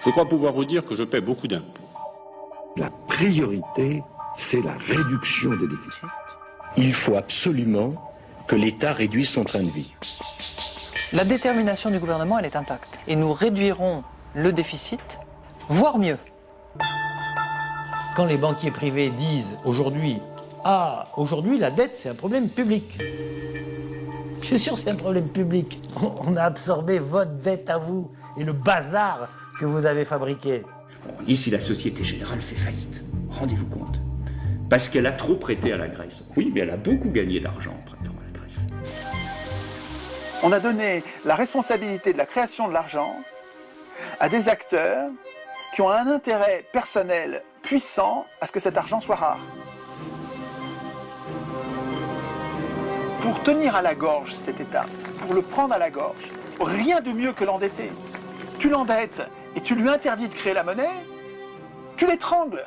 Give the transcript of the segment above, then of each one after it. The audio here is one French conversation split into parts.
Je crois pouvoir vous dire que je paie beaucoup d'impôts. La priorité, c'est la réduction des déficits. Il faut absolument que l'État réduise son train de vie. La détermination du gouvernement, elle est intacte. Et nous réduirons le déficit, voire mieux. Quand les banquiers privés disent aujourd'hui, ah, aujourd'hui la dette c'est un problème public. Je suis sûr que c'est un problème public. On a absorbé votre dette à vous et le bazar que vous avez fabriqué. On dit si la Société Générale fait faillite, rendez-vous compte. Parce qu'elle a trop prêté à la Grèce. Oui, mais elle a beaucoup gagné d'argent en prêtant à la Grèce. On a donné la responsabilité de la création de l'argent à des acteurs qui ont un intérêt personnel puissant à ce que cet argent soit rare. Pour tenir à la gorge cet État, pour le prendre à la gorge, rien de mieux que l'endetter. Tu l'endettes et tu lui interdis de créer la monnaie, tu l'étrangles.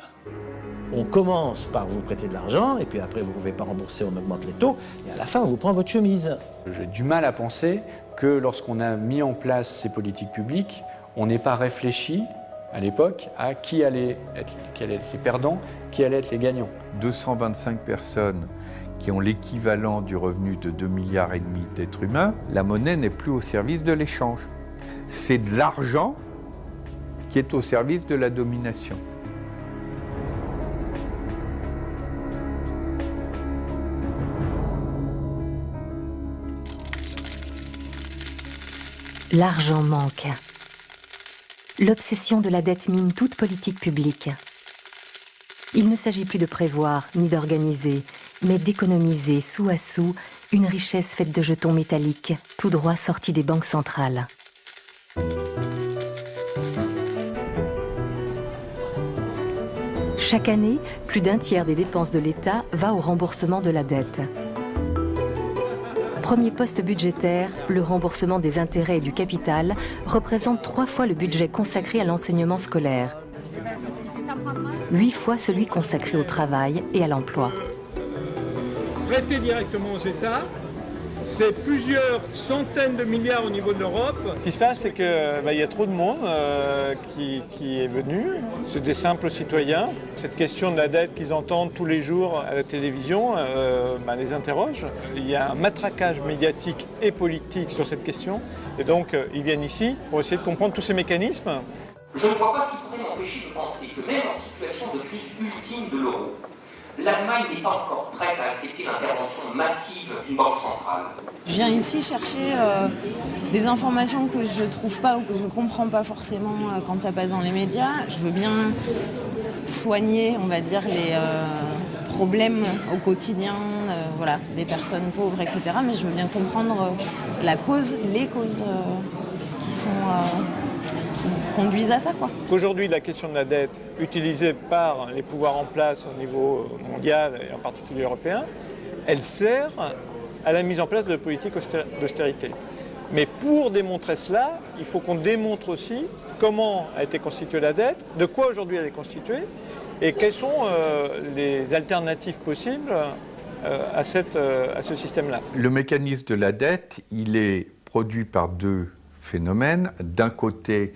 On commence par vous prêter de l'argent, et puis après vous ne pouvez pas rembourser, on augmente les taux, et à la fin on vous prend votre chemise. J'ai du mal à penser que lorsqu'on a mis en place ces politiques publiques, on n'ait pas réfléchi à l'époque à qui allaient être les perdants, qui allaient être les gagnants. 225 personnes qui ont l'équivalent du revenu de 2,5 milliards d'êtres humains, la monnaie n'est plus au service de l'échange. C'est de l'argent qui est au service de la domination. L'argent manque. L'obsession de la dette mine toute politique publique. Il ne s'agit plus de prévoir ni d'organiser, mais d'économiser sou à sou une richesse faite de jetons métalliques, tout droit sortis des banques centrales. Chaque année, plus d'un tiers des dépenses de l'État va au remboursement de la dette. Premier poste budgétaire, le remboursement des intérêts et du capital représente 3 fois le budget consacré à l'enseignement scolaire, 8 fois celui consacré au travail et à l'emploi. Prêter directement aux États, c'est plusieurs centaines de milliards au niveau de l'Europe. Ce qui se passe, c'est qu'il y a trop de monde qui est venu. C'est des simples citoyens. Cette question de la dette qu'ils entendent tous les jours à la télévision les interroge. Il y a un matraquage médiatique et politique sur cette question. Et donc, ils viennent ici pour essayer de comprendre tous ces mécanismes. Je ne vois pas ce qui pourrait m'empêcher de penser que même en situation de crise ultime de l'euro, l'Allemagne n'est pas encore prête à accepter l'intervention massive d'une banque centrale. Je viens ici chercher des informations que je ne trouve pas ou que je ne comprends pas forcément quand ça passe dans les médias. Je veux bien soigner, on va dire, les problèmes au quotidien des personnes pauvres, etc. Mais je veux bien comprendre les causes qui conduisent à ça, quoi. Aujourd'hui, la question de la dette, utilisée par les pouvoirs en place au niveau mondial et en particulier européen, elle sert à la mise en place de politiques d'austérité. Mais pour démontrer cela, il faut qu'on démontre aussi comment a été constituée la dette, de quoi aujourd'hui elle est constituée, et quelles sont les alternatives possibles à ce système-là. Le mécanisme de la dette, il est produit par deux phénomènes. D'un côté,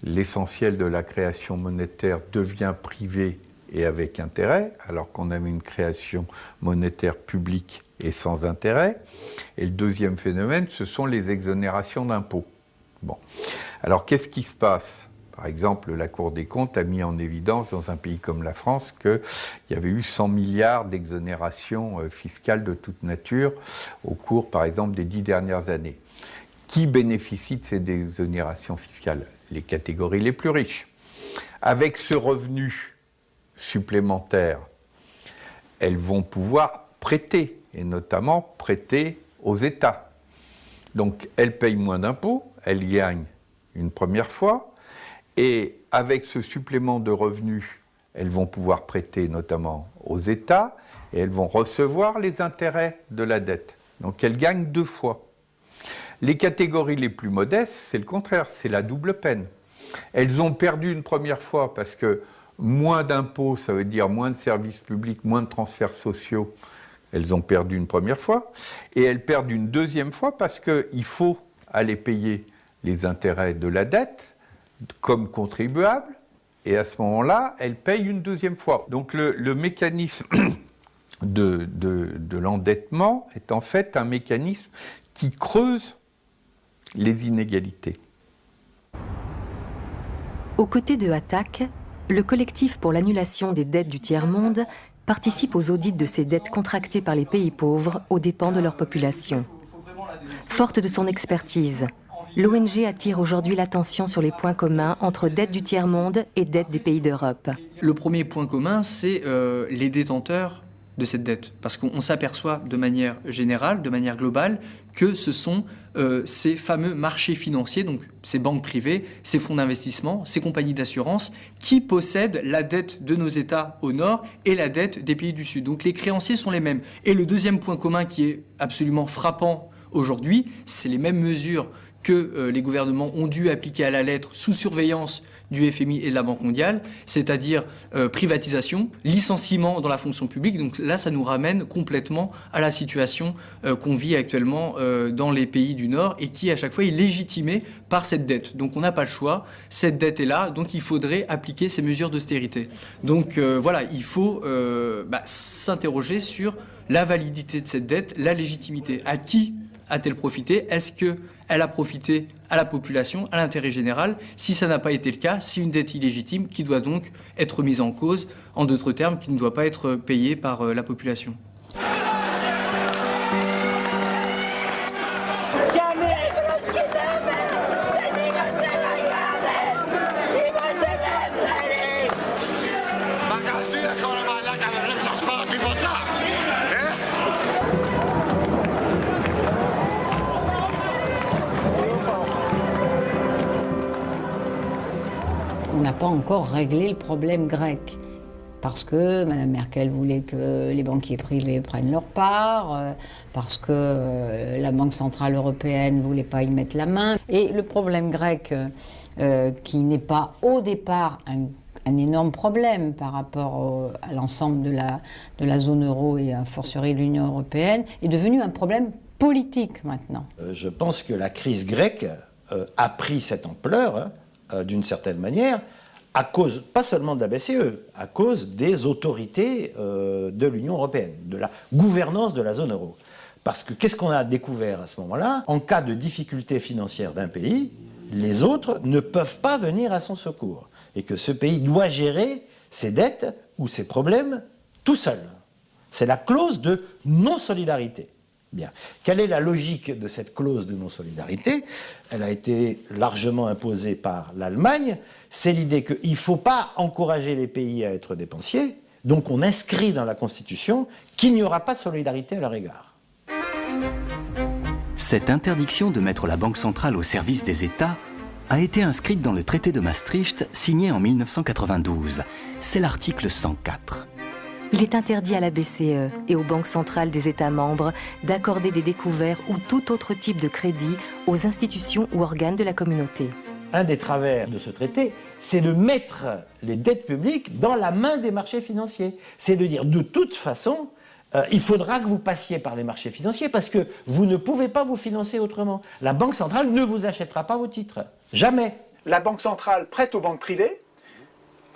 l'essentiel de la création monétaire devient privé et avec intérêt, alors qu'on avait une création monétaire publique et sans intérêt. Et le deuxième phénomène, ce sont les exonérations d'impôts. Bon. Alors, qu'est-ce qui se passe ? Par exemple, la Cour des comptes a mis en évidence dans un pays comme la France qu'il y avait eu 100 milliards d'exonérations fiscales de toute nature au cours, par exemple, des 10 dernières années. Qui bénéficie de ces exonérations fiscales ? Les catégories les plus riches. Avec ce revenu supplémentaire, elles vont pouvoir prêter, et notamment prêter aux États. Donc elles payent moins d'impôts, elles gagnent une première fois, et avec ce supplément de revenus, elles vont pouvoir prêter notamment aux États, et elles vont recevoir les intérêts de la dette. Donc elles gagnent 2 fois. Les catégories les plus modestes, c'est le contraire, c'est la double peine. Elles ont perdu une première fois parce que moins d'impôts, ça veut dire moins de services publics, moins de transferts sociaux. Elles ont perdu une première fois. Et elles perdent une deuxième fois parce qu'il faut aller payer les intérêts de la dette comme contribuable, et à ce moment-là, elle paye une deuxième fois. Donc le mécanisme de l'endettement est en fait un mécanisme qui creuse les inégalités. Aux côtés de Attac, le collectif pour l'annulation des dettes du tiers-monde participe aux audits de ces dettes contractées par les pays pauvres aux dépens de leur population. Forte de son expertise, l'ONG attire aujourd'hui l'attention sur les points communs entre dettes du tiers-monde et dettes des pays d'Europe. Le premier point commun, c'est les détenteurs de cette dette. Parce qu'on s'aperçoit de manière générale, de manière globale, que ce sont ces fameux marchés financiers, donc ces banques privées, ces fonds d'investissement, ces compagnies d'assurance, qui possèdent la dette de nos États au nord et la dette des pays du sud. Donc les créanciers sont les mêmes. Et le deuxième point commun qui est absolument frappant aujourd'hui, c'est les mêmes mesures que les gouvernements ont dû appliquer à la lettre sous surveillance du FMI et de la Banque mondiale, c'est-à-dire privatisation, licenciement dans la fonction publique. Donc là, ça nous ramène complètement à la situation qu'on vit actuellement dans les pays du Nord et qui, à chaque fois, est légitimée par cette dette. Donc on n'a pas le choix, cette dette est là, donc il faudrait appliquer ces mesures d'austérité. Donc voilà, il faut s'interroger sur la validité de cette dette, la légitimité. À qui a-t-elle profité? Est-ce qu'elle a profité à la population, à l'intérêt général? Si ça n'a pas été le cas, c'est une dette illégitime qui doit donc être mise en cause, en d'autres termes, qui ne doit pas être payée par la population. On n'a pas encore réglé le problème grec. Parce que Mme Merkel voulait que les banquiers privés prennent leur part, parce que la Banque Centrale Européenne ne voulait pas y mettre la main. Et le problème grec, qui n'est pas au départ un énorme problème par rapport à l'ensemble de la zone euro et a fortiori de l'Union européenne, est devenu un problème politique maintenant. Je pense que la crise grecque a pris cette ampleur, d'une certaine manière, à cause, pas seulement de la BCE, à cause des autorités de l'Union européenne, de la gouvernance de la zone euro. Parce que qu'est-ce qu'on a découvert à ce moment-là? En cas de difficulté financière d'un pays, les autres ne peuvent pas venir à son secours. Et que ce pays doit gérer ses dettes ou ses problèmes tout seul. C'est la clause de non-solidarité. Bien. Quelle est la logique de cette clause de non-solidarité? Elle a été largement imposée par l'Allemagne. C'est l'idée qu'il ne faut pas encourager les pays à être dépensiers, donc on inscrit dans la Constitution qu'il n'y aura pas de solidarité à leur égard. Cette interdiction de mettre la Banque centrale au service des États a été inscrite dans le traité de Maastricht signé en 1992. C'est l'article 104. Il est interdit à la BCE et aux banques centrales des États membres d'accorder des découverts ou tout autre type de crédit aux institutions ou organes de la communauté. Un des travers de ce traité, c'est de mettre les dettes publiques dans la main des marchés financiers. C'est de dire, de toute façon, il faudra que vous passiez par les marchés financiers parce que vous ne pouvez pas vous financer autrement. La Banque centrale ne vous achètera pas vos titres. Jamais. La Banque centrale prête aux banques privées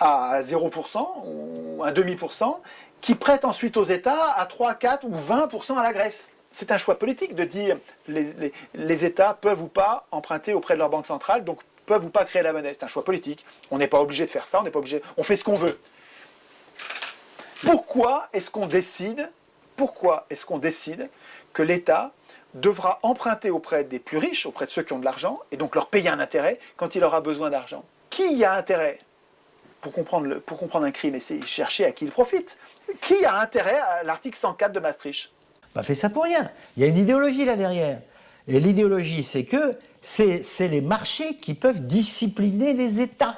à 0% ou 1,5%, qui prête ensuite aux États à 3, 4 ou 20% à la Grèce. C'est un choix politique de dire les États peuvent ou pas emprunter auprès de leur banque centrale, donc peuvent ou pas créer la monnaie. C'est un choix politique. On n'est pas obligé de faire ça, on n'est pas obligé, on fait ce qu'on veut. Pourquoi est-ce qu'on décide que l'État devra emprunter auprès des plus riches, auprès de ceux qui ont de l'argent, et donc leur payer un intérêt quand il aura besoin d'argent? Qui y a intérêt? Pour comprendre un crime, et c'est chercher à qui il profite. Qui a intérêt à l'article 104 de Maastricht? Pas fait ça pour rien. Il y a une idéologie là derrière. Et l'idéologie, c'est que c'est les marchés qui peuvent discipliner les États.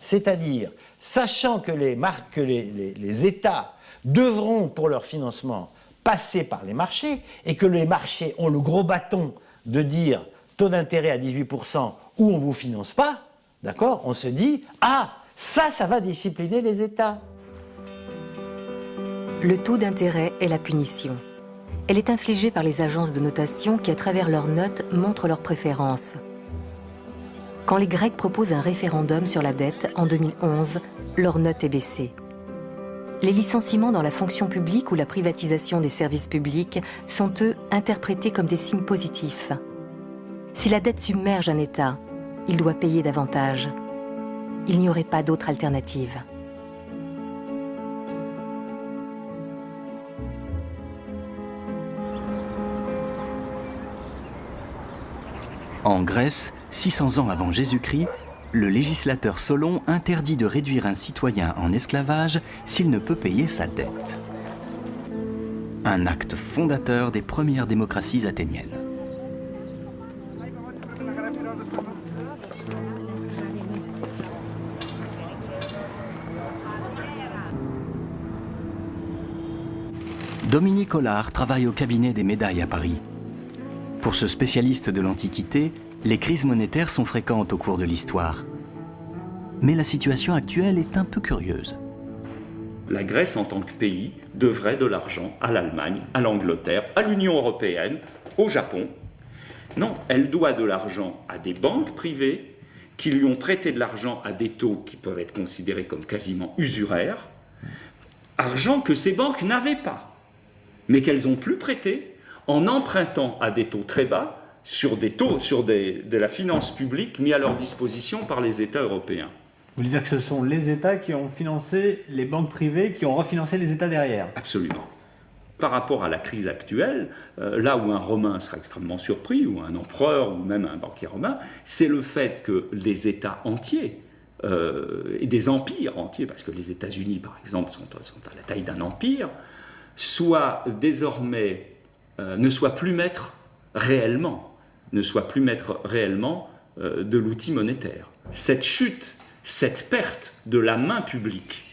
C'est-à-dire, sachant que les États devront, pour leur financement, passer par les marchés, et que les marchés ont le gros bâton de dire taux d'intérêt à 18% ou on ne vous finance pas, d'accord? On se dit, ah, ça va discipliner les États. Le taux d'intérêt est la punition. Elle est infligée par les agences de notation qui, à travers leurs notes, montrent leurs préférences. Quand les Grecs proposent un référendum sur la dette en 2011, leur note est baissée. Les licenciements dans la fonction publique ou la privatisation des services publics sont, eux, interprétés comme des signes positifs. Si la dette submerge un État, il doit payer davantage. Il n'y aurait pas d'autre alternative. En Grèce, 600 ans avant Jésus-Christ, le législateur Solon interdit de réduire un citoyen en esclavage s'il ne peut payer sa dette. Un acte fondateur des premières démocraties athéniennes. Dominique Hollard travaille au cabinet des médailles à Paris. Pour ce spécialiste de l'Antiquité, les crises monétaires sont fréquentes au cours de l'histoire. Mais la situation actuelle est un peu curieuse. La Grèce, en tant que pays, devrait de l'argent à l'Allemagne, à l'Angleterre, à l'Union européenne, au Japon. Non, elle doit de l'argent à des banques privées qui lui ont prêté de l'argent à des taux qui peuvent être considérés comme quasiment usuraires, argent que ces banques n'avaient pas, mais qu'elles ont pu prêter en empruntant à des taux très bas sur de la finance publique mis à leur disposition par les États européens. Vous voulez dire que ce sont les États qui ont financé les banques privées, qui ont refinancé les États derrière? Absolument. Par rapport à la crise actuelle, là où un Romain sera extrêmement surpris, ou un empereur, ou même un banquier romain, c'est le fait que les États entiers, et des empires entiers, parce que les États-Unis, par exemple, sont à la taille d'un empire, soient désormais, ne soient plus maîtres réellement de l'outil monétaire. Cette chute, cette perte de la main publique,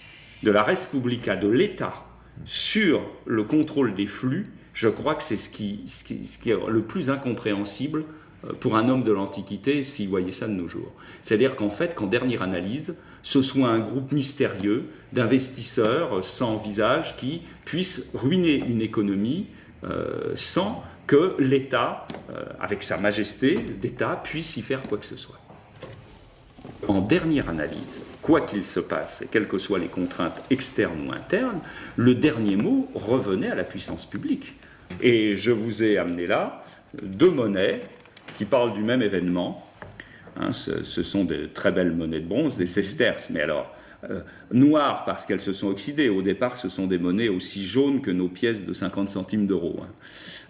de la res publica, de l'État, sur le contrôle des flux, je crois que c'est ce qui est le plus incompréhensible pour un homme de l'Antiquité s'il voyait ça de nos jours. C'est-à-dire qu'en fait, qu'en dernière analyse, ce soit un groupe mystérieux d'investisseurs sans visage qui puisse ruiner une économie sans que l'État, avec sa majesté d'État, puisse y faire quoi que ce soit. En dernière analyse, quoi qu'il se passe, et quelles que soient les contraintes externes ou internes, le dernier mot revenait à la puissance publique. Et je vous ai amené là deux monnaies qui parlent du même événement. Hein, ce sont de très belles monnaies de bronze, des sesterces, mais alors noires parce qu'elles se sont oxydées. Au départ, ce sont des monnaies aussi jaunes que nos pièces de 50 centimes d'euros, hein,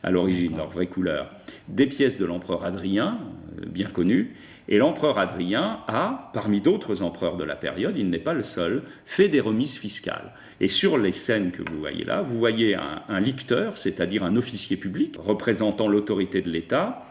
à l'origine, leur vraie couleur. Des pièces de l'empereur Adrien, bien connues. Et l'empereur Adrien a, parmi d'autres empereurs de la période, il n'est pas le seul, fait des remises fiscales. Et sur les scènes que vous voyez là, vous voyez un licteur, c'est-à-dire un officier public représentant l'autorité de l'État,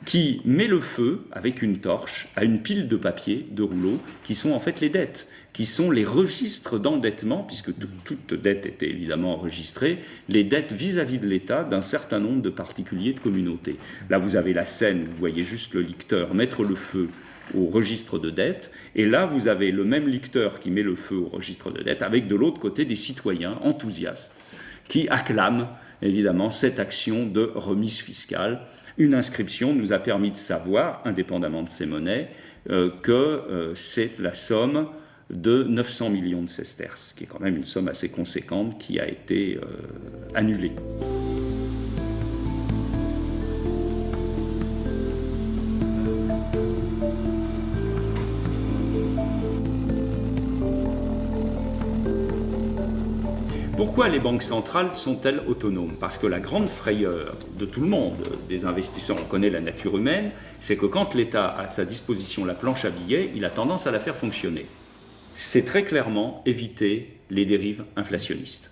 qui met le feu avec une torche à une pile de papier, de rouleaux, qui sont en fait les dettes, qui sont les registres d'endettement, puisque toute dette était évidemment enregistrée, les dettes vis-à-vis de l'État d'un certain nombre de particuliers de communautés. Là, vous avez la scène, vous voyez juste le licteur mettre le feu au registre de dettes, et là, vous avez le même licteur qui met le feu au registre de dettes, avec de l'autre côté des citoyens enthousiastes qui acclament évidemment cette action de remise fiscale. Une inscription nous a permis de savoir, indépendamment de ces monnaies, que c'est la somme de 900 millions de sesterces, qui est quand même une somme assez conséquente qui a été annulée. Pourquoi les banques centrales sont-elles autonomes? Parce que la grande frayeur de tout le monde, des investisseurs, on connaît la nature humaine, c'est que quand l'État a à sa disposition la planche à billets, il a tendance à la faire fonctionner. C'est très clairement éviter les dérives inflationnistes.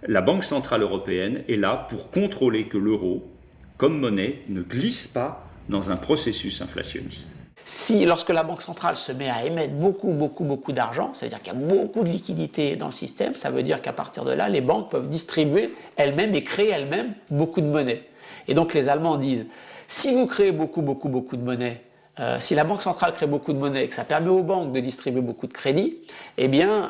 La Banque centrale européenne est là pour contrôler que l'euro, comme monnaie, ne glisse pas dans un processus inflationniste. Si, lorsque la Banque centrale se met à émettre beaucoup d'argent, ça veut dire qu'il y a beaucoup de liquidités dans le système, ça veut dire qu'à partir de là, les banques peuvent distribuer elles-mêmes et créer elles-mêmes beaucoup de monnaie. Et donc les Allemands disent, si vous créez beaucoup de monnaie, Si la Banque centrale crée beaucoup de monnaie et que ça permet aux banques de distribuer beaucoup de crédits, eh bien,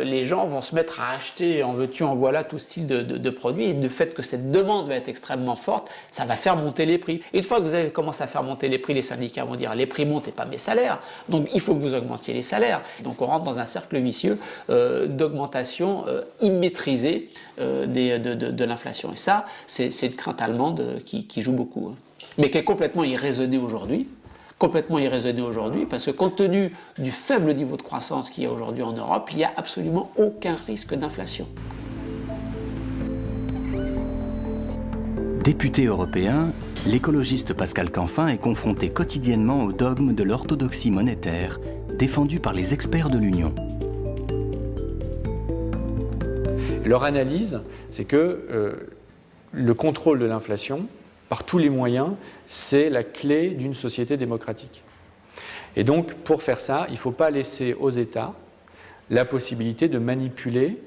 les gens vont se mettre à acheter en veux-tu, en voilà tout style de produits. Et du fait que cette demande va être extrêmement forte, ça va faire monter les prix. Et une fois que vous avez commencé à faire monter les prix, les syndicats vont dire les prix montent et pas mes salaires. Donc il faut que vous augmentiez les salaires. Donc on rentre dans un cercle vicieux d'augmentation immaîtrisée de l'inflation. Et ça, c'est une crainte allemande qui joue beaucoup, hein. Mais qui est complètement irraisonnée aujourd'hui. Parce que compte tenu du faible niveau de croissance qu'il y a aujourd'hui en Europe, il n'y a absolument aucun risque d'inflation. Député européen, l'écologiste Pascal Canfin est confronté quotidiennement au dogme de l'orthodoxie monétaire, défendu par les experts de l'Union. Leur analyse, c'est que le contrôle de l'inflation, par tous les moyens, c'est la clé d'une société démocratique. Et donc, pour faire ça, il ne faut pas laisser aux États la possibilité de manipuler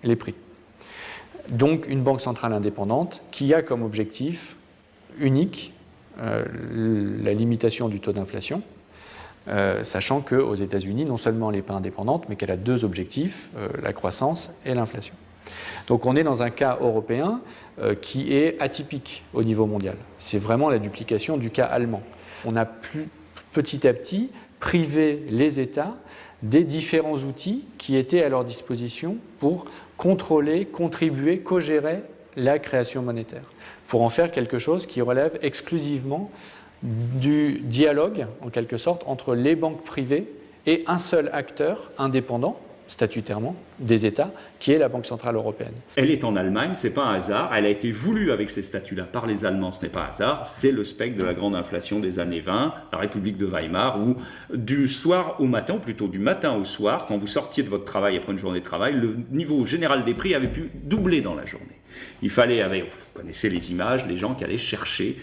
les prix. Donc, une banque centrale indépendante qui a comme objectif unique la limitation du taux d'inflation, sachant qu'aux États-Unis, non seulement elle n'est pas indépendante, mais qu'elle a deux objectifs, la croissance et l'inflation. Donc on est dans un cas européen qui est atypique au niveau mondial. C'est vraiment la duplication du cas allemand. On a petit à petit privé les États des différents outils qui étaient à leur disposition pour contrôler, contribuer, co-gérer la création monétaire, pour en faire quelque chose qui relève exclusivement du dialogue, en quelque sorte, entre les banques privées et un seul acteur indépendant, statutairement, des États, qui est la Banque centrale européenne. Elle est en Allemagne, c'est pas un hasard, elle a été voulue avec ces statuts-là par les Allemands, ce n'est pas un hasard, c'est le spectre de la grande inflation des années 20, la République de Weimar, où du soir au matin, ou plutôt du matin au soir, quand vous sortiez de votre travail après une journée de travail, le niveau général des prix avait pu doubler dans la journée. Il fallait, vous connaissez les images, les gens qui allaient chercher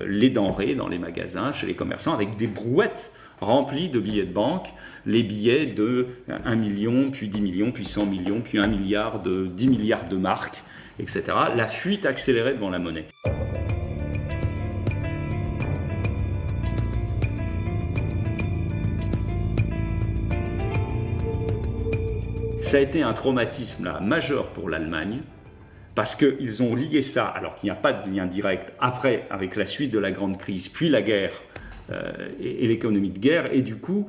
les denrées dans les magasins, chez les commerçants, avec des brouettes remplies de billets de banque, les billets de 1 million, puis 10 millions, puis 100 millions, puis 1 milliard, 10 milliards de marques, etc. La fuite accélérée devant la monnaie. Ça a été un traumatisme là, majeur pour l'Allemagne, parce qu'ils ont lié ça, alors qu'il n'y a pas de lien direct, après, avec la suite de la grande crise, puis la guerre et l'économie de guerre, et du coup,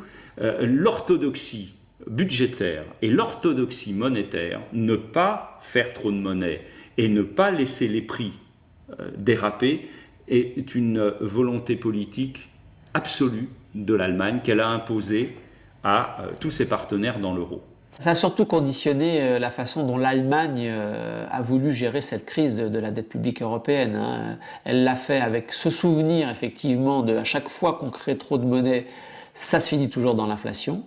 l'orthodoxie budgétaire et l'orthodoxie monétaire, ne pas faire trop de monnaie et ne pas laisser les prix déraper, est une volonté politique absolue de l'Allemagne qu'elle a imposée à tous ses partenaires dans l'euro. Ça a surtout conditionné la façon dont l'Allemagne a voulu gérer cette crise de la dette publique européenne, hein. Elle l'a fait avec ce souvenir, effectivement, de à chaque fois qu'on crée trop de monnaie, ça se finit toujours dans l'inflation.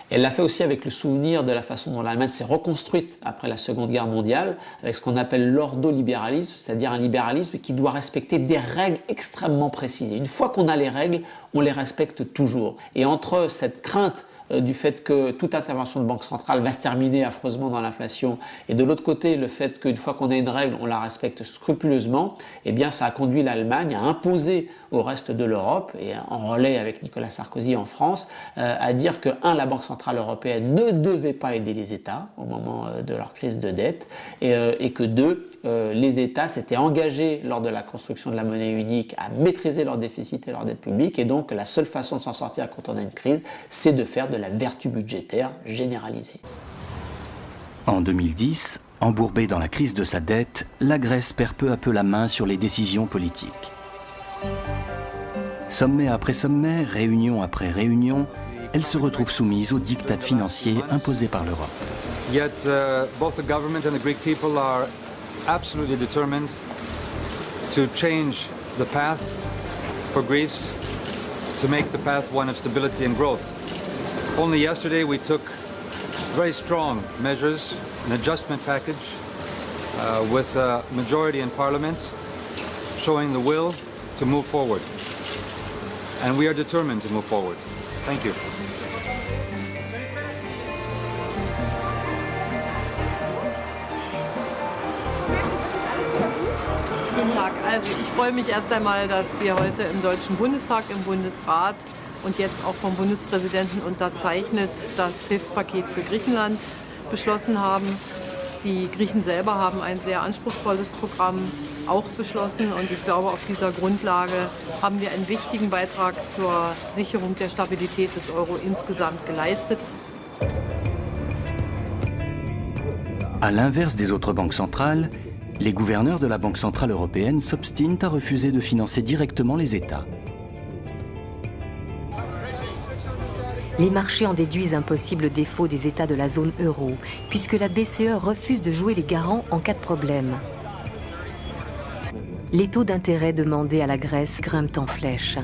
Elle l'a fait aussi avec le souvenir de la façon dont l'Allemagne s'est reconstruite après la Seconde Guerre mondiale, avec ce qu'on appelle l'ordolibéralisme, c'est-à-dire un libéralisme qui doit respecter des règles extrêmement précises. Et une fois qu'on a les règles, on les respecte toujours. Et entre cette crainte du fait que toute intervention de banque centrale va se terminer affreusement dans l'inflation, et de l'autre côté le fait qu'une fois qu'on a une règle, on la respecte scrupuleusement, eh bien ça a conduit l'Allemagne à imposer au reste de l'Europe, et en relais avec Nicolas Sarkozy en France, à dire que, la Banque centrale européenne ne devait pas aider les États au moment de leur crise de dette, et que deux, les États s'étaient engagés lors de la construction de la monnaie unique à maîtriser leur déficit et leur dette publique, et donc la seule façon de s'en sortir quand on a une crise, c'est de faire de la vertu budgétaire généralisée. En 2010, embourbée dans la crise de sa dette, la Grèce perd peu à peu la main sur les décisions politiques. Sommet après sommet, réunion après réunion, elle se retrouve soumise aux diktats financiers imposés par l'Europe. Yet both the government and the Greek people are absolutely determined to change the path for Greece, to make the path one of stability and growth. Only yesterday we took very strong measures, an adjustment package with a majority in Parliament showing the will to move forward. And we are determined to move forward. Thank you. Guten Tag. Also ich freue mich erst einmal, dass wir heute im Deutschen Bundestag, im Bundesrat und jetzt auch vom Bundespräsidenten unterzeichnet, das Hilfspaket für Griechenland beschlossen haben. Die Griechen selber haben ein sehr anspruchsvolles Programm auch beschlossen und ich glaube, auf dieser Grundlage haben wir einen wichtigen Beitrag zur Sicherung der Stabilität des Euro insgesamt geleistet. À l'inverse des autres banques centrales, les gouverneurs de la Banque centrale européenne s'obstinent à refuser de financer directement les États. Les marchés en déduisent un possible défaut des États de la zone euro, puisque la BCE refuse de jouer les garants en cas de problème. Les taux d'intérêt demandés à la Grèce grimpent en flèche.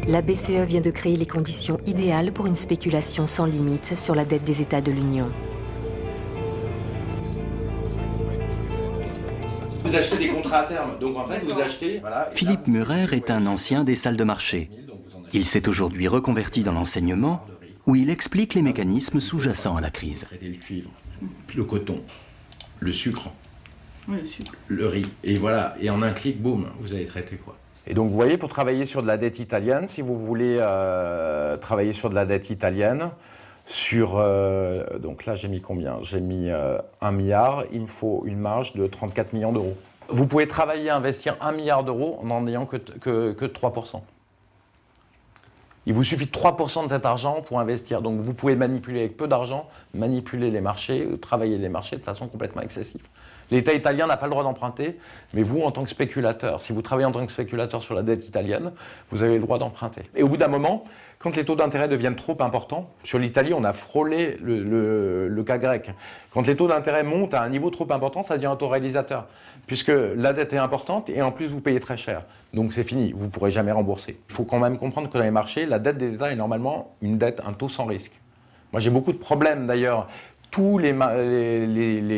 La BCE vient de créer les conditions idéales pour une spéculation sans limite sur la dette des États de l'Union. Vous achetez des contrats à terme, donc en fait vous achetez... Voilà, Philippe Murer est un ancien des salles de marché. Il s'est aujourd'hui reconverti dans l'enseignement, où il explique les mécanismes sous-jacents à la crise. Le cuivre, le coton, le sucre, Oui, le sucre. le riz, et voilà, et en un clic, boum, vous avez traité quoi. Et donc vous voyez, pour travailler sur de la dette italienne, si vous voulez travailler sur de la dette italienne, donc là j'ai mis combien? J'ai mis 1 milliard, il me faut une marge de 34 millions d'euros. Vous pouvez travailler, investir 1 milliard d'euros en n'en ayant que 3%. Il vous suffit de 3% de cet argent pour investir. Donc vous pouvez manipuler avec peu d'argent, manipuler les marchés, travailler les marchés de façon complètement excessive. L'État italien n'a pas le droit d'emprunter, mais vous, en tant que spéculateur, si vous travaillez en tant que spéculateur sur la dette italienne, vous avez le droit d'emprunter. Et au bout d'un moment, quand les taux d'intérêt deviennent trop importants, sur l'Italie, on a frôlé le cas grec. Quand les taux d'intérêt montent à un niveau trop important, ça devient autoréalisateur, puisque la dette est importante et en plus vous payez très cher. Donc c'est fini, vous ne pourrez jamais rembourser. Il faut quand même comprendre que dans les marchés, la dette des États est normalement un taux sans risque. Moi j'ai beaucoup de problèmes d'ailleurs. Tous les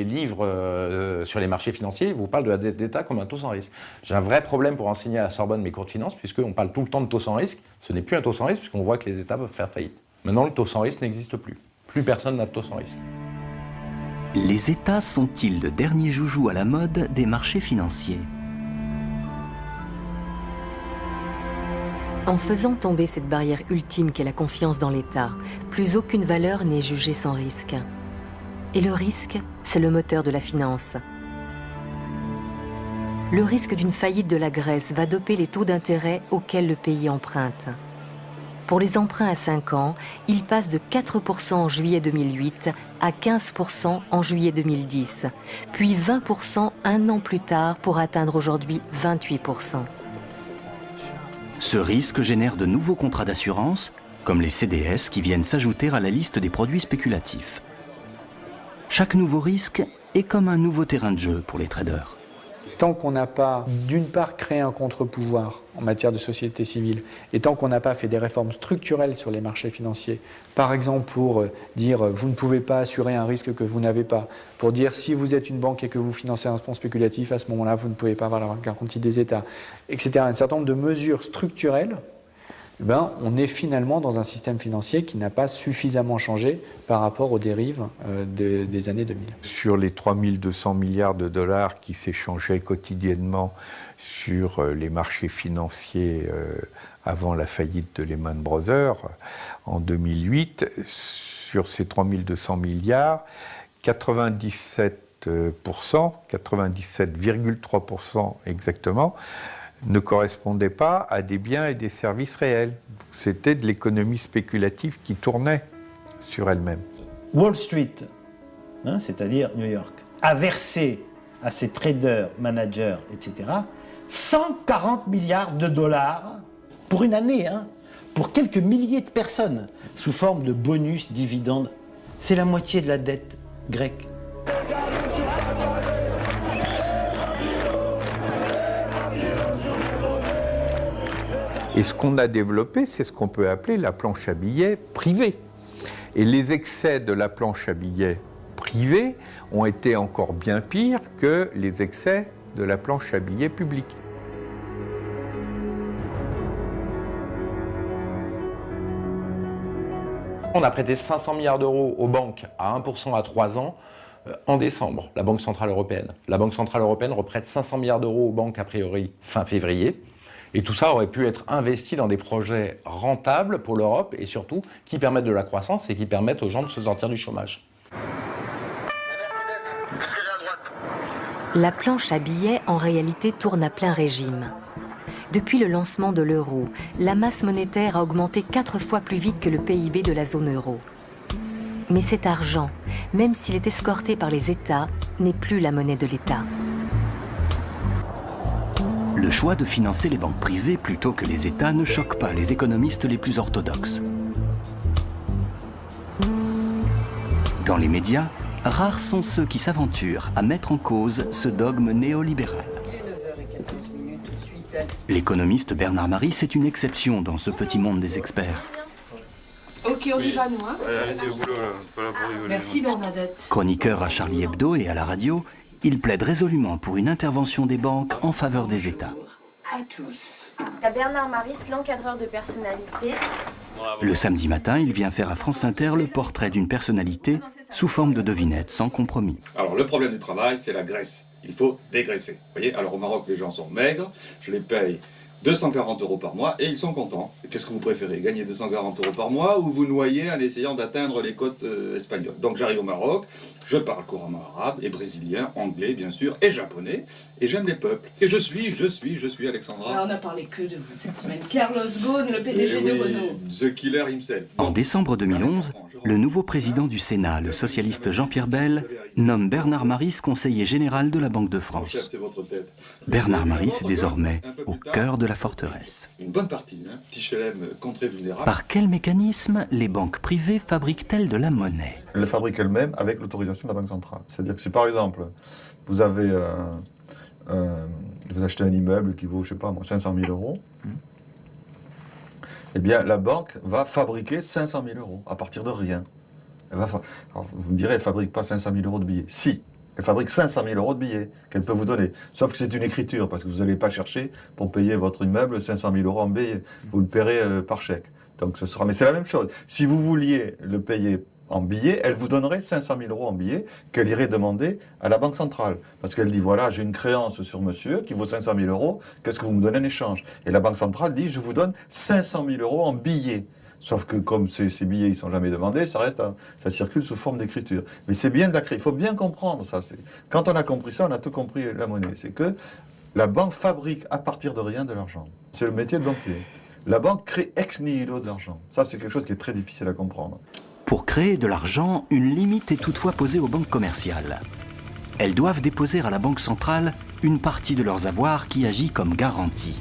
livres sur les marchés financiers vous parlent de la dette d'État comme un taux sans risque. J'ai un vrai problème pour enseigner à la Sorbonne mes cours de finance, puisqu'on parle tout le temps de taux sans risque. Ce n'est plus un taux sans risque, puisqu'on voit que les États peuvent faire faillite. Maintenant, le taux sans risque n'existe plus. Plus personne n'a de taux sans risque. Les États sont-ils le dernier joujou à la mode des marchés financiers? En faisant tomber cette barrière ultime qu'est la confiance dans l'État, plus aucune valeur n'est jugée sans risque. Et le risque, c'est le moteur de la finance. Le risque d'une faillite de la Grèce va doper les taux d'intérêt auxquels le pays emprunte. Pour les emprunts à 5 ans, ils passent de 4% en juillet 2008 à 15% en juillet 2010, puis 20% un an plus tard pour atteindre aujourd'hui 28%. Ce risque génère de nouveaux contrats d'assurance, comme les CDS qui viennent s'ajouter à la liste des produits spéculatifs. Chaque nouveau risque est comme un nouveau terrain de jeu pour les traders. Tant qu'on n'a pas, d'une part, créé un contre-pouvoir en matière de société civile, et tant qu'on n'a pas fait des réformes structurelles sur les marchés financiers, par exemple pour dire vous ne pouvez pas assurer un risque que vous n'avez pas, pour dire si vous êtes une banque et que vous financez un fonds spéculatif, à ce moment-là, vous ne pouvez pas avoir la garantie des États, etc. Un certain nombre de mesures structurelles, on est finalement dans un système financier qui n'a pas suffisamment changé par rapport aux dérives des années 2000. Sur les 3200 milliards de dollars qui s'échangeaient quotidiennement sur les marchés financiers avant la faillite de Lehman Brothers en 2008, sur ces 3200 milliards, 97,3% exactement, ne correspondait pas à des biens et des services réels. C'était de l'économie spéculative qui tournait sur elle-même. Wall Street, c'est-à-dire New York, a versé à ses traders, managers, etc., 140 milliards de dollars pour une année, pour quelques milliers de personnes, sous forme de bonus, dividendes. C'est la moitié de la dette grecque. Et ce qu'on a développé, c'est ce qu'on peut appeler la planche à billets privée. Et les excès de la planche à billets privée ont été encore bien pires que les excès de la planche à billets publique. On a prêté 500 milliards d'euros aux banques à 1% à 3 ans en décembre, la Banque Centrale Européenne. La Banque Centrale Européenne reprête 500 milliards d'euros aux banques a priori fin février. Et tout ça aurait pu être investi dans des projets rentables pour l'Europe et surtout qui permettent de la croissance et qui permettent aux gens de se sortir du chômage. La planche à billets, en réalité, tourne à plein régime. Depuis le lancement de l'euro, la masse monétaire a augmenté 4 fois plus vite que le PIB de la zone euro. Mais cet argent, même s'il est escorté par les États, n'est plus la monnaie de l'État. Le choix de financer les banques privées plutôt que les États ne choque pas les économistes les plus orthodoxes. Dans les médias, rares sont ceux qui s'aventurent à mettre en cause ce dogme néolibéral. L'économiste Bernard Maris est une exception dans ce petit monde des experts. Ok, on y va, nous, hein. Allez-y au boulot, là. Pas là pour rigoler. Merci, Bernadette. Chroniqueur à Charlie Hebdo et à la radio, il plaide résolument pour une intervention des banques en faveur des États. À tous. À Bernard Maris, l'encadreur de personnalité. Le samedi matin, il vient faire à France Inter le portrait d'une personnalité sous forme de devinette, sans compromis. Alors le problème du travail, c'est la graisse. Il faut dégraisser. Vous voyez, alors au Maroc, les gens sont maigres, je les paye 240 € par mois et ils sont contents. Qu'est-ce que vous préférez, gagner 240 € par mois ou vous noyer en essayant d'atteindre les côtes espagnoles? Donc j'arrive au Maroc, je parle couramment arabe et brésilien, anglais bien sûr, et japonais, et j'aime les peuples. Et je suis Alexandra. Ah, on n'a parlé que de vous cette semaine. Carlos Ghosn, le PDG de Renault. The killer himself. En décembre 2011, le nouveau président du Sénat, le socialiste Jean-Pierre Bel, nomme Bernard Maris conseiller général de la Banque de France. Bernard Maris est désormais au cœur de la forteresse. Une bonne partie, hein, petit chelem contré vulnérable. Par quel mécanisme les banques privées fabriquent-elles de la monnaie? Elles le fabriquent elles-mêmes avec l'autorisation de la Banque centrale. C'est-à-dire que si par exemple, vous avez vous achetez un immeuble qui vaut, je sais pas moi, 500 000 €, eh bien la banque va fabriquer 500 000 € à partir de rien. Alors, vous me direz, elle ne fabrique pas 500 000 € de billets. Si, elle fabrique 500 000 € de billets qu'elle peut vous donner. Sauf que c'est une écriture, parce que vous n'allez pas chercher pour payer votre immeuble 500 000 € en billets. Vous le paierez par chèque. Donc ce sera. Mais c'est la même chose. Si vous vouliez le payer en billets, elle vous donnerait 500 000 € en billets qu'elle irait demander à la Banque centrale. Parce qu'elle dit, voilà, j'ai une créance sur monsieur qui vaut 500 000 €, qu'est-ce que vous me donnez en échange? Et la Banque centrale dit, je vous donne 500 000 € en billets. Sauf que comme ces billets, ils ne sont jamais demandés, ça circule sous forme d'écriture. Mais c'est bien de la créer. Il faut bien comprendre ça. Quand on a compris ça, on a tout compris la monnaie. C'est que la banque fabrique à partir de rien de l'argent. C'est le métier de banquier. La banque crée ex nihilo de l'argent. Ça, c'est quelque chose qui est très difficile à comprendre. Pour créer de l'argent, une limite est toutefois posée aux banques commerciales. Elles doivent déposer à la Banque centrale une partie de leurs avoirs qui agit comme garantie.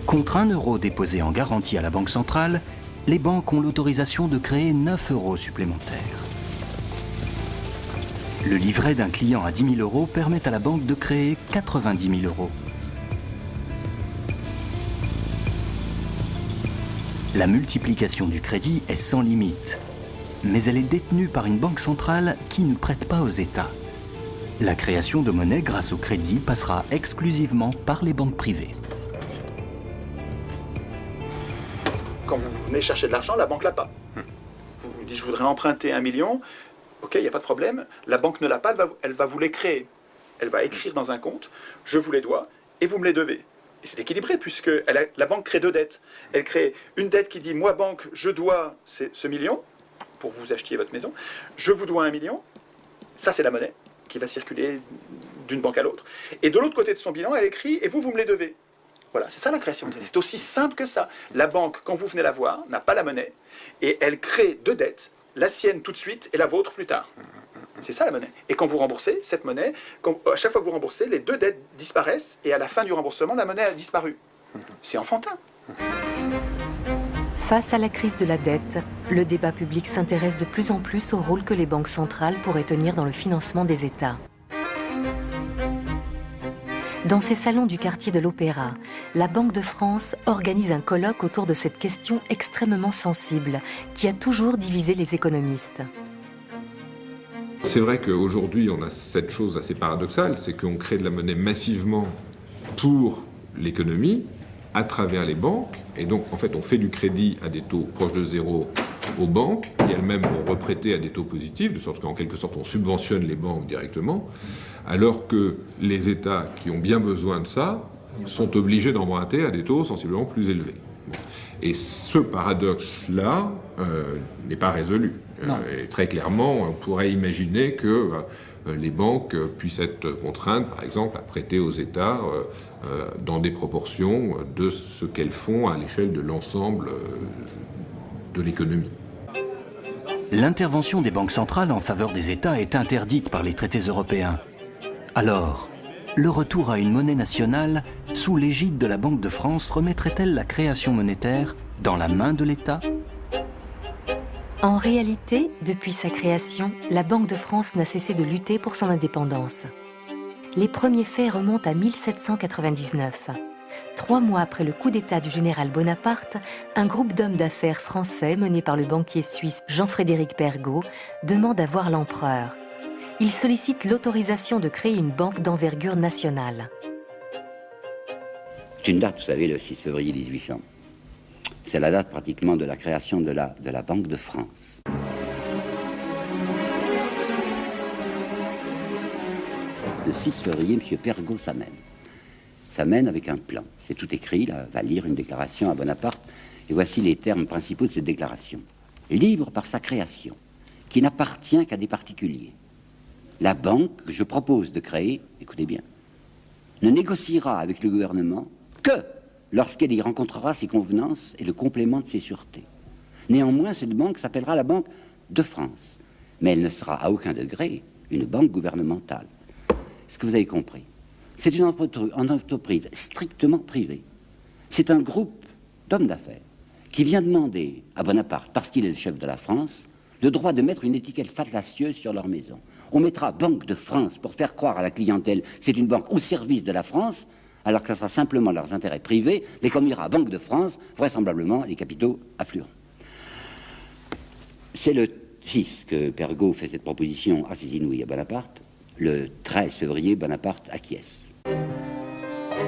Contre 1 € déposé en garantie à la Banque centrale, les banques ont l'autorisation de créer 9 € supplémentaires. Le livret d'un client à 10 000 € permet à la banque de créer 90 000 €. La multiplication du crédit est sans limite, mais elle est détenue par une banque centrale qui ne prête pas aux États. La création de monnaie grâce au crédit passera exclusivement par les banques privées. Quand vous venez chercher de l'argent, la banque l'a pas. Vous vous dites, je voudrais emprunter 1 million, ok, il n'y a pas de problème, la banque ne l'a pas, elle va vous les créer. Elle va écrire dans un compte, je vous les dois, et vous me les devez. Et c'est équilibré, puisque la banque crée 2 dettes. Elle crée une dette qui dit, moi banque, je dois ce million, pour vous achetiez votre maison, je vous dois 1 million, ça c'est la monnaie, qui va circuler d'une banque à l'autre. Et de l'autre côté de son bilan, elle écrit, et vous me les devez. Voilà, c'est ça la création. C'est aussi simple que ça. La banque, quand vous venez la voir, n'a pas la monnaie, et elle crée 2 dettes, la sienne tout de suite et la vôtre plus tard. C'est ça la monnaie. Et quand vous remboursez cette monnaie, à chaque fois que vous remboursez, les 2 dettes disparaissent, et à la fin du remboursement, la monnaie a disparu. C'est enfantin. Face à la crise de la dette, le débat public s'intéresse de plus en plus au rôle que les banques centrales pourraient tenir dans le financement des États. Dans ces salons du quartier de l'Opéra, la Banque de France organise un colloque autour de cette question extrêmement sensible qui a toujours divisé les économistes. C'est vrai qu'aujourd'hui, on a cette chose assez paradoxale, c'est qu'on crée de la monnaie massivement pour l'économie, à travers les banques, et donc en fait on fait du crédit à des taux proches de 0 aux banques, qui elles-mêmes vont reprêter à des taux positifs, de sorte qu'en quelque sorte on subventionne les banques directement, alors que les États qui ont bien besoin de ça sont obligés d'emprunter à des taux sensiblement plus élevés. Et ce paradoxe-là n'est pas résolu. Et très clairement, on pourrait imaginer que les banques puissent être contraintes, par exemple, à prêter aux États dans des proportions de ce qu'elles font à l'échelle de l'ensemble de l'économie. L'intervention des banques centrales en faveur des États est interdite par les traités européens. Alors, le retour à une monnaie nationale sous l'égide de la Banque de France remettrait-elle la création monétaire dans la main de l'État ? En réalité, depuis sa création, la Banque de France n'a cessé de lutter pour son indépendance. Les premiers faits remontent à 1799. 3 mois après le coup d'État du général Bonaparte, un groupe d'hommes d'affaires français mené par le banquier suisse Jean-Frédéric Pergaud demande à voir l'empereur. Il sollicite l'autorisation de créer une banque d'envergure nationale. C'est une date, vous savez, le 6 février 1800. C'est la date pratiquement de la création de la Banque de France. Le 6 février, M. Pergaud s'amène avec un plan. C'est tout écrit, là, va lire une déclaration à Bonaparte, et voici les termes principaux de cette déclaration. Libre par sa création, qui n'appartient qu'à des particuliers. La banque que je propose de créer, écoutez bien, ne négociera avec le gouvernement que lorsqu'elle y rencontrera ses convenances et le complément de ses sûretés. Néanmoins, cette banque s'appellera la Banque de France, mais elle ne sera à aucun degré une banque gouvernementale. Est-ce que vous avez compris? C'est une entreprise strictement privée. C'est un groupe d'hommes d'affaires qui vient demander à Bonaparte, parce qu'il est le chef de la France, le droit de mettre une étiquette fallacieuse sur leur maison. On mettra Banque de France pour faire croire à la clientèle que c'est une banque au service de la France, alors que ça sera simplement leurs intérêts privés, mais comme il y aura Banque de France, vraisemblablement les capitaux afflueront. C'est le 6 que Pergaud fait cette proposition assez inouïe à Bonaparte. Le 13 février, Bonaparte acquiesce.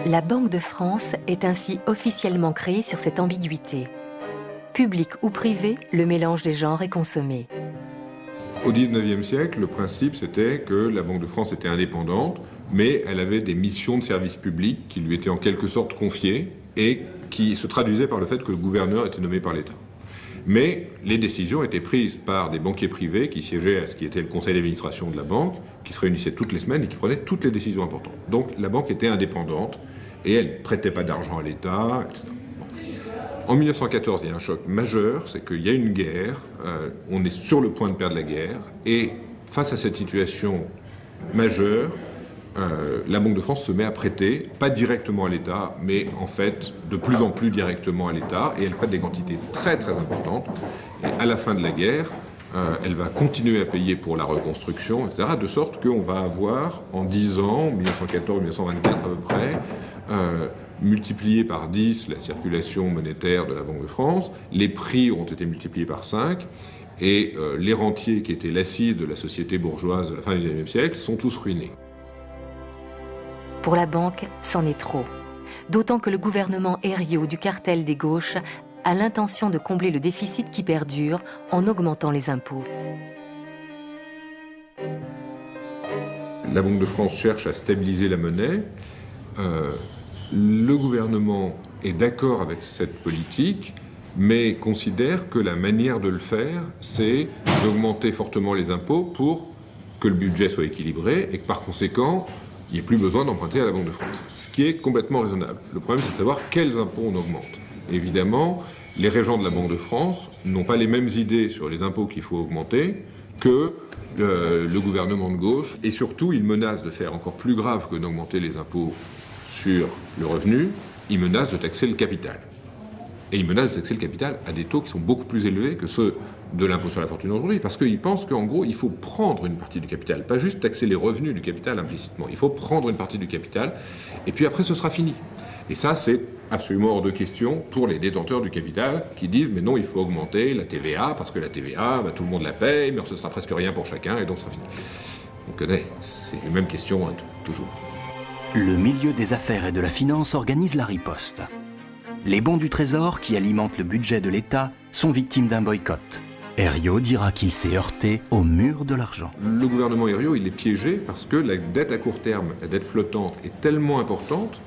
La Banque de France est ainsi officiellement créée sur cette ambiguïté. Public ou privé, le mélange des genres est consommé. Au XIXe siècle, le principe c'était que la Banque de France était indépendante, mais elle avait des missions de service public qui lui étaient en quelque sorte confiées et qui se traduisaient par le fait que le gouverneur était nommé par l'État. Mais les décisions étaient prises par des banquiers privés qui siégeaient à ce qui était le conseil d'administration de la banque, qui se réunissaient toutes les semaines et qui prenaient toutes les décisions importantes. Donc la banque était indépendante et elle ne prêtait pas d'argent à l'État, etc. En 1914, il y a un choc majeur, c'est qu'il y a une guerre, on est sur le point de perdre la guerre, et face à cette situation majeure, la Banque de France se met à prêter, pas directement à l'État, mais en fait de plus en plus directement à l'État, et elle prête des quantités très très importantes. Et à la fin de la guerre, elle va continuer à payer pour la reconstruction, etc., de sorte qu'on va avoir en 10 ans, 1914-1924 à peu près, multiplié par 10 la circulation monétaire de la Banque de France, les prix ont été multipliés par 5, et les rentiers qui étaient l'assise de la société bourgeoise de la fin du XIXe siècle sont tous ruinés. Pour la banque, c'en est trop. D'autant que le gouvernement Herriot du cartel des gauches a l'intention de combler le déficit qui perdure en augmentant les impôts. La Banque de France cherche à stabiliser la monnaie. Le gouvernement est d'accord avec cette politique, mais considère que la manière de le faire, c'est d'augmenter fortement les impôts pour que le budget soit équilibré et que par conséquent, il n'y ait plus besoin d'emprunter à la Banque de France. Ce qui est complètement raisonnable. Le problème, c'est de savoir quels impôts on augmente. Évidemment, les régents de la Banque de France n'ont pas les mêmes idées sur les impôts qu'il faut augmenter que le gouvernement de gauche. Et surtout, ils menacent de faire encore plus grave que d'augmenter les impôts sur le revenu, ils menacent de taxer le capital. Et ils menacent de taxer le capital à des taux qui sont beaucoup plus élevés que ceux de l'impôt sur la fortune aujourd'hui, parce qu'ils pensent qu'en gros, il faut prendre une partie du capital, pas juste taxer les revenus du capital implicitement. Il faut prendre une partie du capital, et puis après, ce sera fini. Et ça, c'est absolument hors de question pour les détenteurs du capital qui disent « mais non, il faut augmenter la TVA, parce que la TVA, tout le monde la paye, mais ce sera presque rien pour chacun, et donc ce sera fini. » On connaît, c'est les mêmes questions toujours. Le milieu des affaires et de la finance organise la riposte. Les bons du Trésor, qui alimentent le budget de l'État, sont victimes d'un boycott. Herriot dira qu'il s'est heurté au mur de l'argent. Le gouvernement Herriot, il est piégé parce que la dette à court terme, la dette flottante, est tellement importante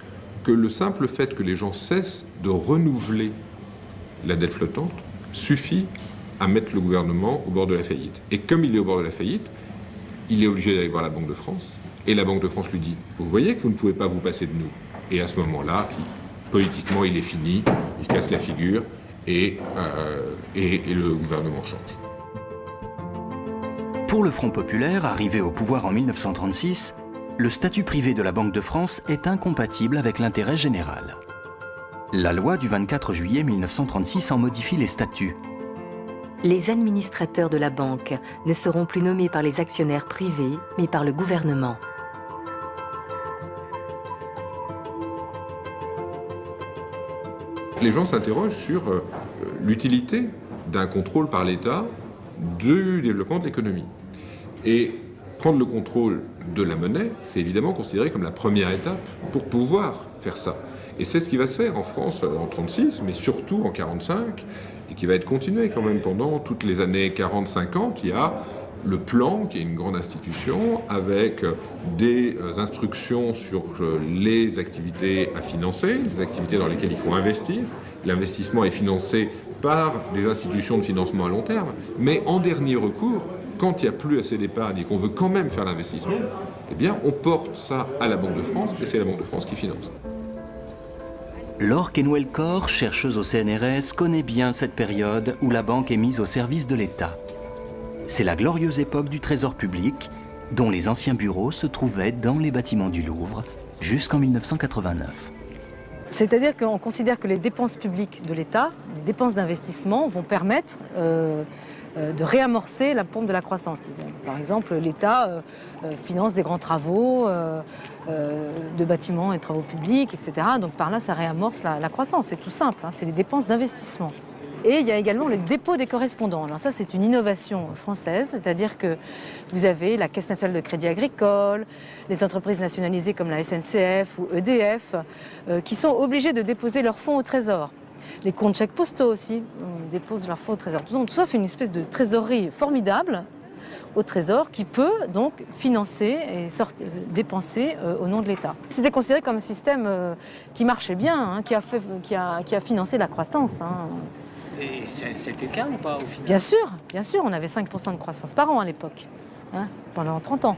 que le simple fait que les gens cessent de renouveler la dette flottante suffit à mettre le gouvernement au bord de la faillite. Et comme il est au bord de la faillite, il est obligé d'aller voir la Banque de France. Et la Banque de France lui dit « Vous voyez que vous ne pouvez pas vous passer de nous ». Et à ce moment-là, politiquement, il est fini, il se casse la figure et le gouvernement change. Pour le Front populaire, arrivé au pouvoir en 1936, le statut privé de la Banque de France est incompatible avec l'intérêt général. La loi du 24 juillet 1936 en modifie les statuts. Les administrateurs de la banque ne seront plus nommés par les actionnaires privés, mais par le gouvernement. Les gens s'interrogent sur l'utilité d'un contrôle par l'État du développement de l'économie. Et prendre le contrôle de la monnaie, c'est évidemment considéré comme la première étape pour pouvoir faire ça. Et c'est ce qui va se faire en France en 1936, mais surtout en 1945, et qui va être continué quand même pendant toutes les années 40-50. Il y a le plan, qui est une grande institution, avec des instructions sur les activités à financer, les activités dans lesquelles il faut investir. L'investissement est financé par des institutions de financement à long terme, mais en dernier recours, quand il n'y a plus assez d'épargne et qu'on veut quand même faire l'investissement, eh bien on porte ça à la Banque de France, et c'est la Banque de France qui finance. Laure Kenwell-Corr, chercheuse au CNRS, connaît bien cette période où la banque est mise au service de l'État. C'est la glorieuse époque du Trésor public, dont les anciens bureaux se trouvaient dans les bâtiments du Louvre jusqu'en 1989. C'est-à-dire qu'on considère que les dépenses publiques de l'État, les dépenses d'investissement, vont permettre de réamorcer la pompe de la croissance. Par exemple, l'État finance des grands travaux de bâtiments et de travaux publics, etc. Donc par là, ça réamorce la croissance. C'est tout simple, hein, c'est les dépenses d'investissement. Et il y a également le dépôt des correspondants. Alors ça, c'est une innovation française, c'est-à-dire que vous avez la Caisse nationale de crédit agricole, les entreprises nationalisées comme la SNCF ou EDF, qui sont obligées de déposer leurs fonds au Trésor. Les comptes chèques postaux aussi déposent leurs fonds au Trésor. Tout ça fait une espèce de trésorerie formidable au Trésor qui peut donc financer et dépenser au nom de l'État. C'était considéré comme un système qui marchait bien, hein, qui a financé la croissance. Hein. Et c'était le cas ou pas au final? Bien sûr, on avait 5% de croissance par an à l'époque, hein, pendant 30 ans.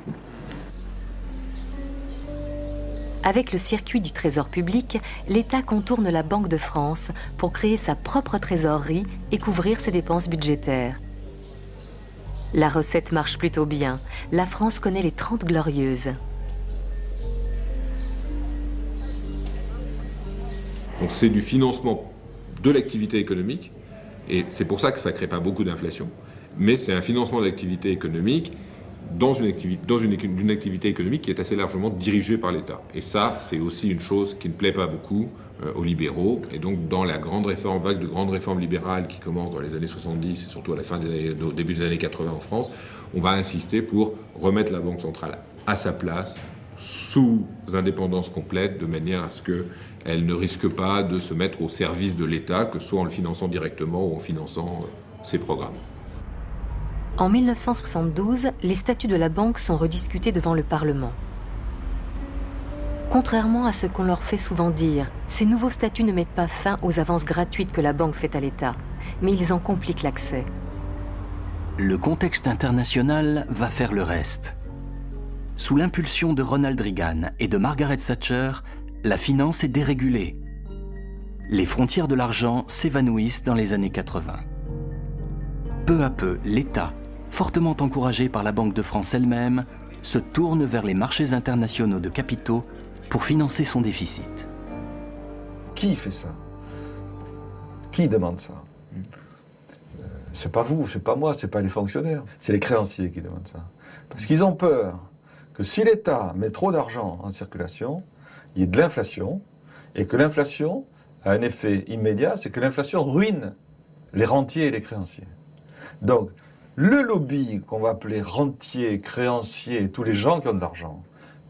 Avec le circuit du Trésor public, l'État contourne la Banque de France pour créer sa propre trésorerie et couvrir ses dépenses budgétaires. La recette marche plutôt bien. La France connaît les 30 glorieuses. Donc c'est du financement de l'activité économique, et c'est pour ça que ça ne crée pas beaucoup d'inflation, mais c'est un financement de l'activité économique dans une activité économique qui est assez largement dirigée par l'État. Et ça, c'est aussi une chose qui ne plaît pas beaucoup aux libéraux. Et donc, dans la vague de grandes réformes libérales qui commence dans les années 70 et surtout à la fin au début des années 80 en France, on va insister pour remettre la Banque centrale à sa place, sous indépendance complète, de manière à ce qu'elle ne risque pas de se mettre au service de l'État, que ce soit en le finançant directement ou en finançant ses programmes. En 1972, les statuts de la banque sont rediscutés devant le Parlement. Contrairement à ce qu'on leur fait souvent dire, ces nouveaux statuts ne mettent pas fin aux avances gratuites que la banque fait à l'État, mais ils en compliquent l'accès. Le contexte international va faire le reste. Sous l'impulsion de Ronald Reagan et de Margaret Thatcher, la finance est dérégulée. Les frontières de l'argent s'évanouissent dans les années 80. Peu à peu, l'État, fortement encouragé par la Banque de France elle-même, se tourne vers les marchés internationaux de capitaux pour financer son déficit. Qui fait ça? Qui demande ça? C'est pas vous, c'est pas moi, c'est pas les fonctionnaires. C'est les créanciers qui demandent ça. Parce qu'ils ont peur que si l'État met trop d'argent en circulation, il y ait de l'inflation, et que l'inflation a un effet immédiat, c'est que l'inflation ruine les rentiers et les créanciers. Donc, le lobby qu'on va appeler rentiers, créanciers, tous les gens qui ont de l'argent,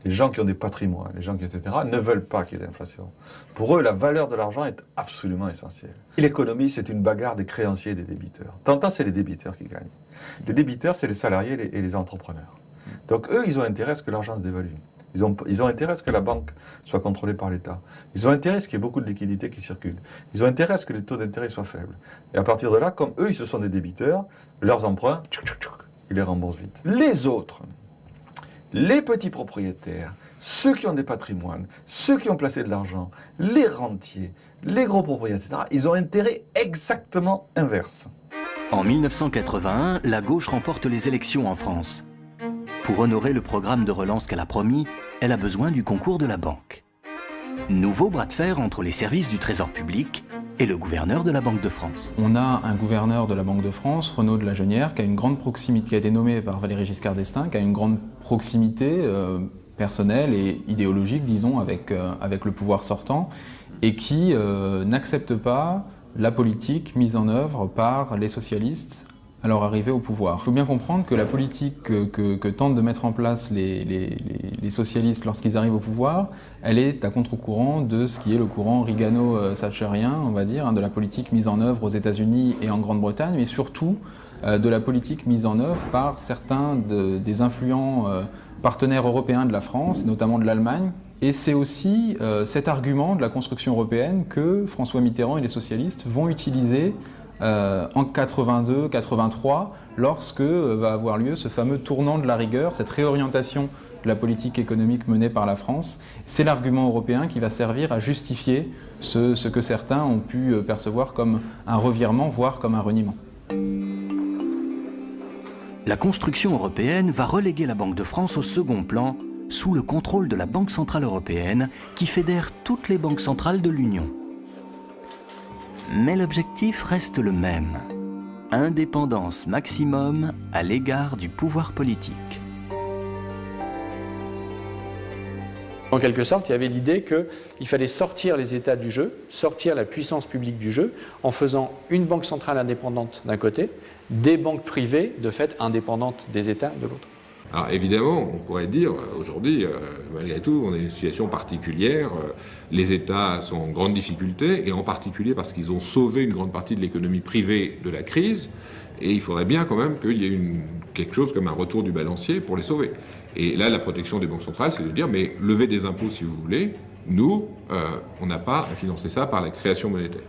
les gens qui ont des patrimoines, les gens qui, etc., ne veulent pas qu'il y ait d'inflation. Pour eux, la valeur de l'argent est absolument essentielle. Et l'économie, c'est une bagarre des créanciers et des débiteurs. Tant c'est les débiteurs qui gagnent. Les débiteurs, c'est les salariés et les entrepreneurs. Donc eux, ils ont intérêt à ce que l'argent se dévalue. Ils ont intérêt à ce que la banque soit contrôlée par l'État. Ils ont intérêt à ce qu'il y ait beaucoup de liquidités qui circulent. Ils ont intérêt à ce que les taux d'intérêt soient faibles. Et à partir de là, comme eux, ils se sont des débiteurs, leurs emprunts, ils les remboursent vite. Les autres, les petits propriétaires, ceux qui ont des patrimoines, ceux qui ont placé de l'argent, les rentiers, les gros propriétaires, etc., ils ont intérêt exactement inverse. En 1981, la gauche remporte les élections en France. Pour honorer le programme de relance qu'elle a promis, elle a besoin du concours de la banque. Nouveau bras de fer entre les services du Trésor public et le gouverneur de la Banque de France. On a un gouverneur de la Banque de France, Renaud de la Jeunnière, qui a une grande proximité, qui a été nommé par Valéry Giscard d'Estaing, qui a une grande proximité personnelle et idéologique, disons, avec le pouvoir sortant, et qui n'accepte pas la politique mise en œuvre par les socialistes à leur arrivée au pouvoir. Il faut bien comprendre que la politique que tentent de mettre en place les socialistes lorsqu'ils arrivent au pouvoir, elle est à contre-courant de ce qui est le courant Reagano-Thatcherien, on va dire, de la politique mise en œuvre aux États-Unis et en Grande-Bretagne, mais surtout de la politique mise en œuvre par certains des influents partenaires européens de la France, notamment de l'Allemagne. Et c'est aussi cet argument de la construction européenne que François Mitterrand et les socialistes vont utiliser en 82-83, lorsque va avoir lieu ce fameux tournant de la rigueur, cette réorientation de la politique économique menée par la France. C'est l'argument européen qui va servir à justifier ce que certains ont pu percevoir comme un revirement, voire comme un reniement. La construction européenne va reléguer la Banque de France au second plan, sous le contrôle de la Banque centrale européenne, qui fédère toutes les banques centrales de l'Union. Mais l'objectif reste le même. Indépendance maximum à l'égard du pouvoir politique. En quelque sorte, il y avait l'idée qu'il fallait sortir les États du jeu, sortir la puissance publique du jeu, en faisant une banque centrale indépendante d'un côté, des banques privées, de fait, indépendantes des États de l'autre. Alors évidemment, on pourrait dire, aujourd'hui, malgré tout, on est dans une situation particulière, les États sont en grande difficulté, et en particulier parce qu'ils ont sauvé une grande partie de l'économie privée de la crise, et il faudrait bien quand même qu'il y ait quelque chose comme un retour du balancier pour les sauver. Et là, la protection des banques centrales, c'est de dire, mais levez des impôts si vous voulez, nous, on n'a pas à financer ça par la création monétaire.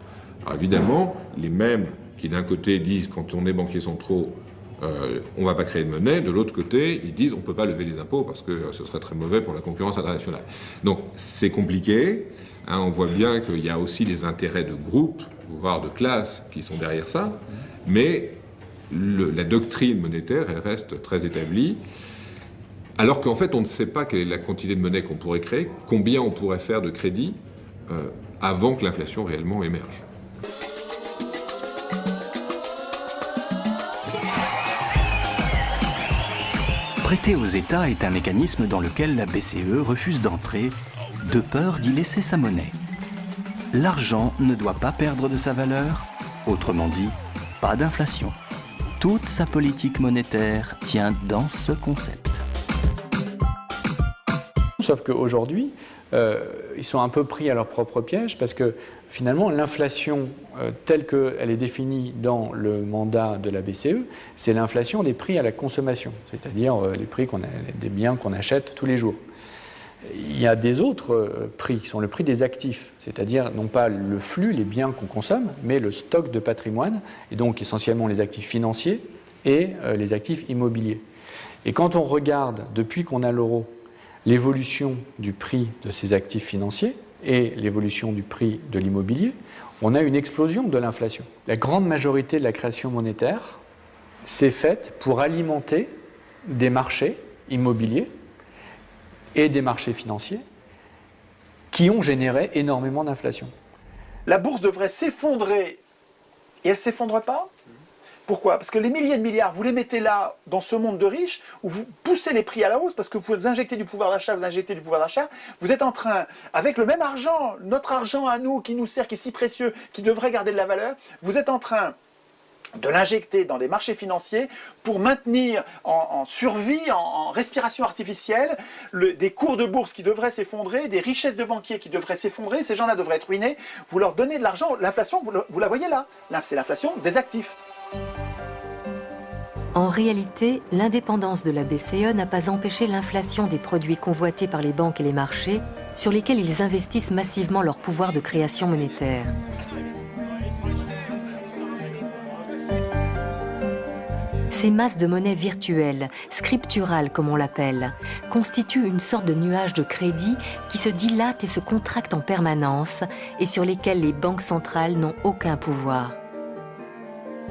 Alors évidemment, les mêmes qui d'un côté disent, quand on est banquiers centraux, on ne va pas créer de monnaie, de l'autre côté, ils disent on ne peut pas lever les impôts parce que ce serait très mauvais pour la concurrence internationale. Donc c'est compliqué, hein, on voit bien qu'il y a aussi des intérêts de groupe, voire de classe, qui sont derrière ça, mais la doctrine monétaire, elle reste très établie, alors qu'en fait on ne sait pas quelle est la quantité de monnaie qu'on pourrait créer, combien on pourrait faire de crédit avant que l'inflation réellement émerge. Prêter aux États est un mécanisme dans lequel la BCE refuse d'entrer, de peur d'y laisser sa monnaie. L'argent ne doit pas perdre de sa valeur, autrement dit, pas d'inflation. Toute sa politique monétaire tient dans ce concept. Sauf qu'aujourd'hui, ils sont un peu pris à leur propre piège parce que finalement, l'inflation telle qu'elle est définie dans le mandat de la BCE, c'est l'inflation des prix à la consommation, c'est-à-dire les prix des biens qu'on achète tous les jours. Il y a des autres prix qui sont le prix des actifs, c'est-à-dire non pas le flux, les biens qu'on consomme, mais le stock de patrimoine, et donc essentiellement les actifs financiers et les actifs immobiliers. Et quand on regarde, depuis qu'on a l'euro, l'évolution du prix de ces actifs financiers et l'évolution du prix de l'immobilier, on a une explosion de l'inflation. La grande majorité de la création monétaire s'est faite pour alimenter des marchés immobiliers et des marchés financiers qui ont généré énormément d'inflation. La bourse devrait s'effondrer et elle ne s'effondre pas. Pourquoi? Parce que les milliers de milliards, vous les mettez là, dans ce monde de riches, où vous poussez les prix à la hausse, parce que vous injectez du pouvoir d'achat, vous êtes en train, avec le même argent, notre argent à nous, qui nous sert, qui est si précieux, qui devrait garder de la valeur, vous êtes en train de l'injecter dans des marchés financiers pour maintenir en survie, en respiration artificielle, des cours de bourse qui devraient s'effondrer, des richesses de banquiers qui devraient s'effondrer, ces gens-là devraient être ruinés, vous leur donnez de l'argent, l'inflation, vous la voyez là, c'est l'inflation des actifs. En réalité, l'indépendance de la BCE n'a pas empêché l'inflation des produits convoités par les banques et les marchés, sur lesquels ils investissent massivement leur pouvoir de création monétaire. Ces masses de monnaie virtuelle, scripturales comme on l'appelle, constituent une sorte de nuage de crédit qui se dilate et se contracte en permanence et sur lesquels les banques centrales n'ont aucun pouvoir.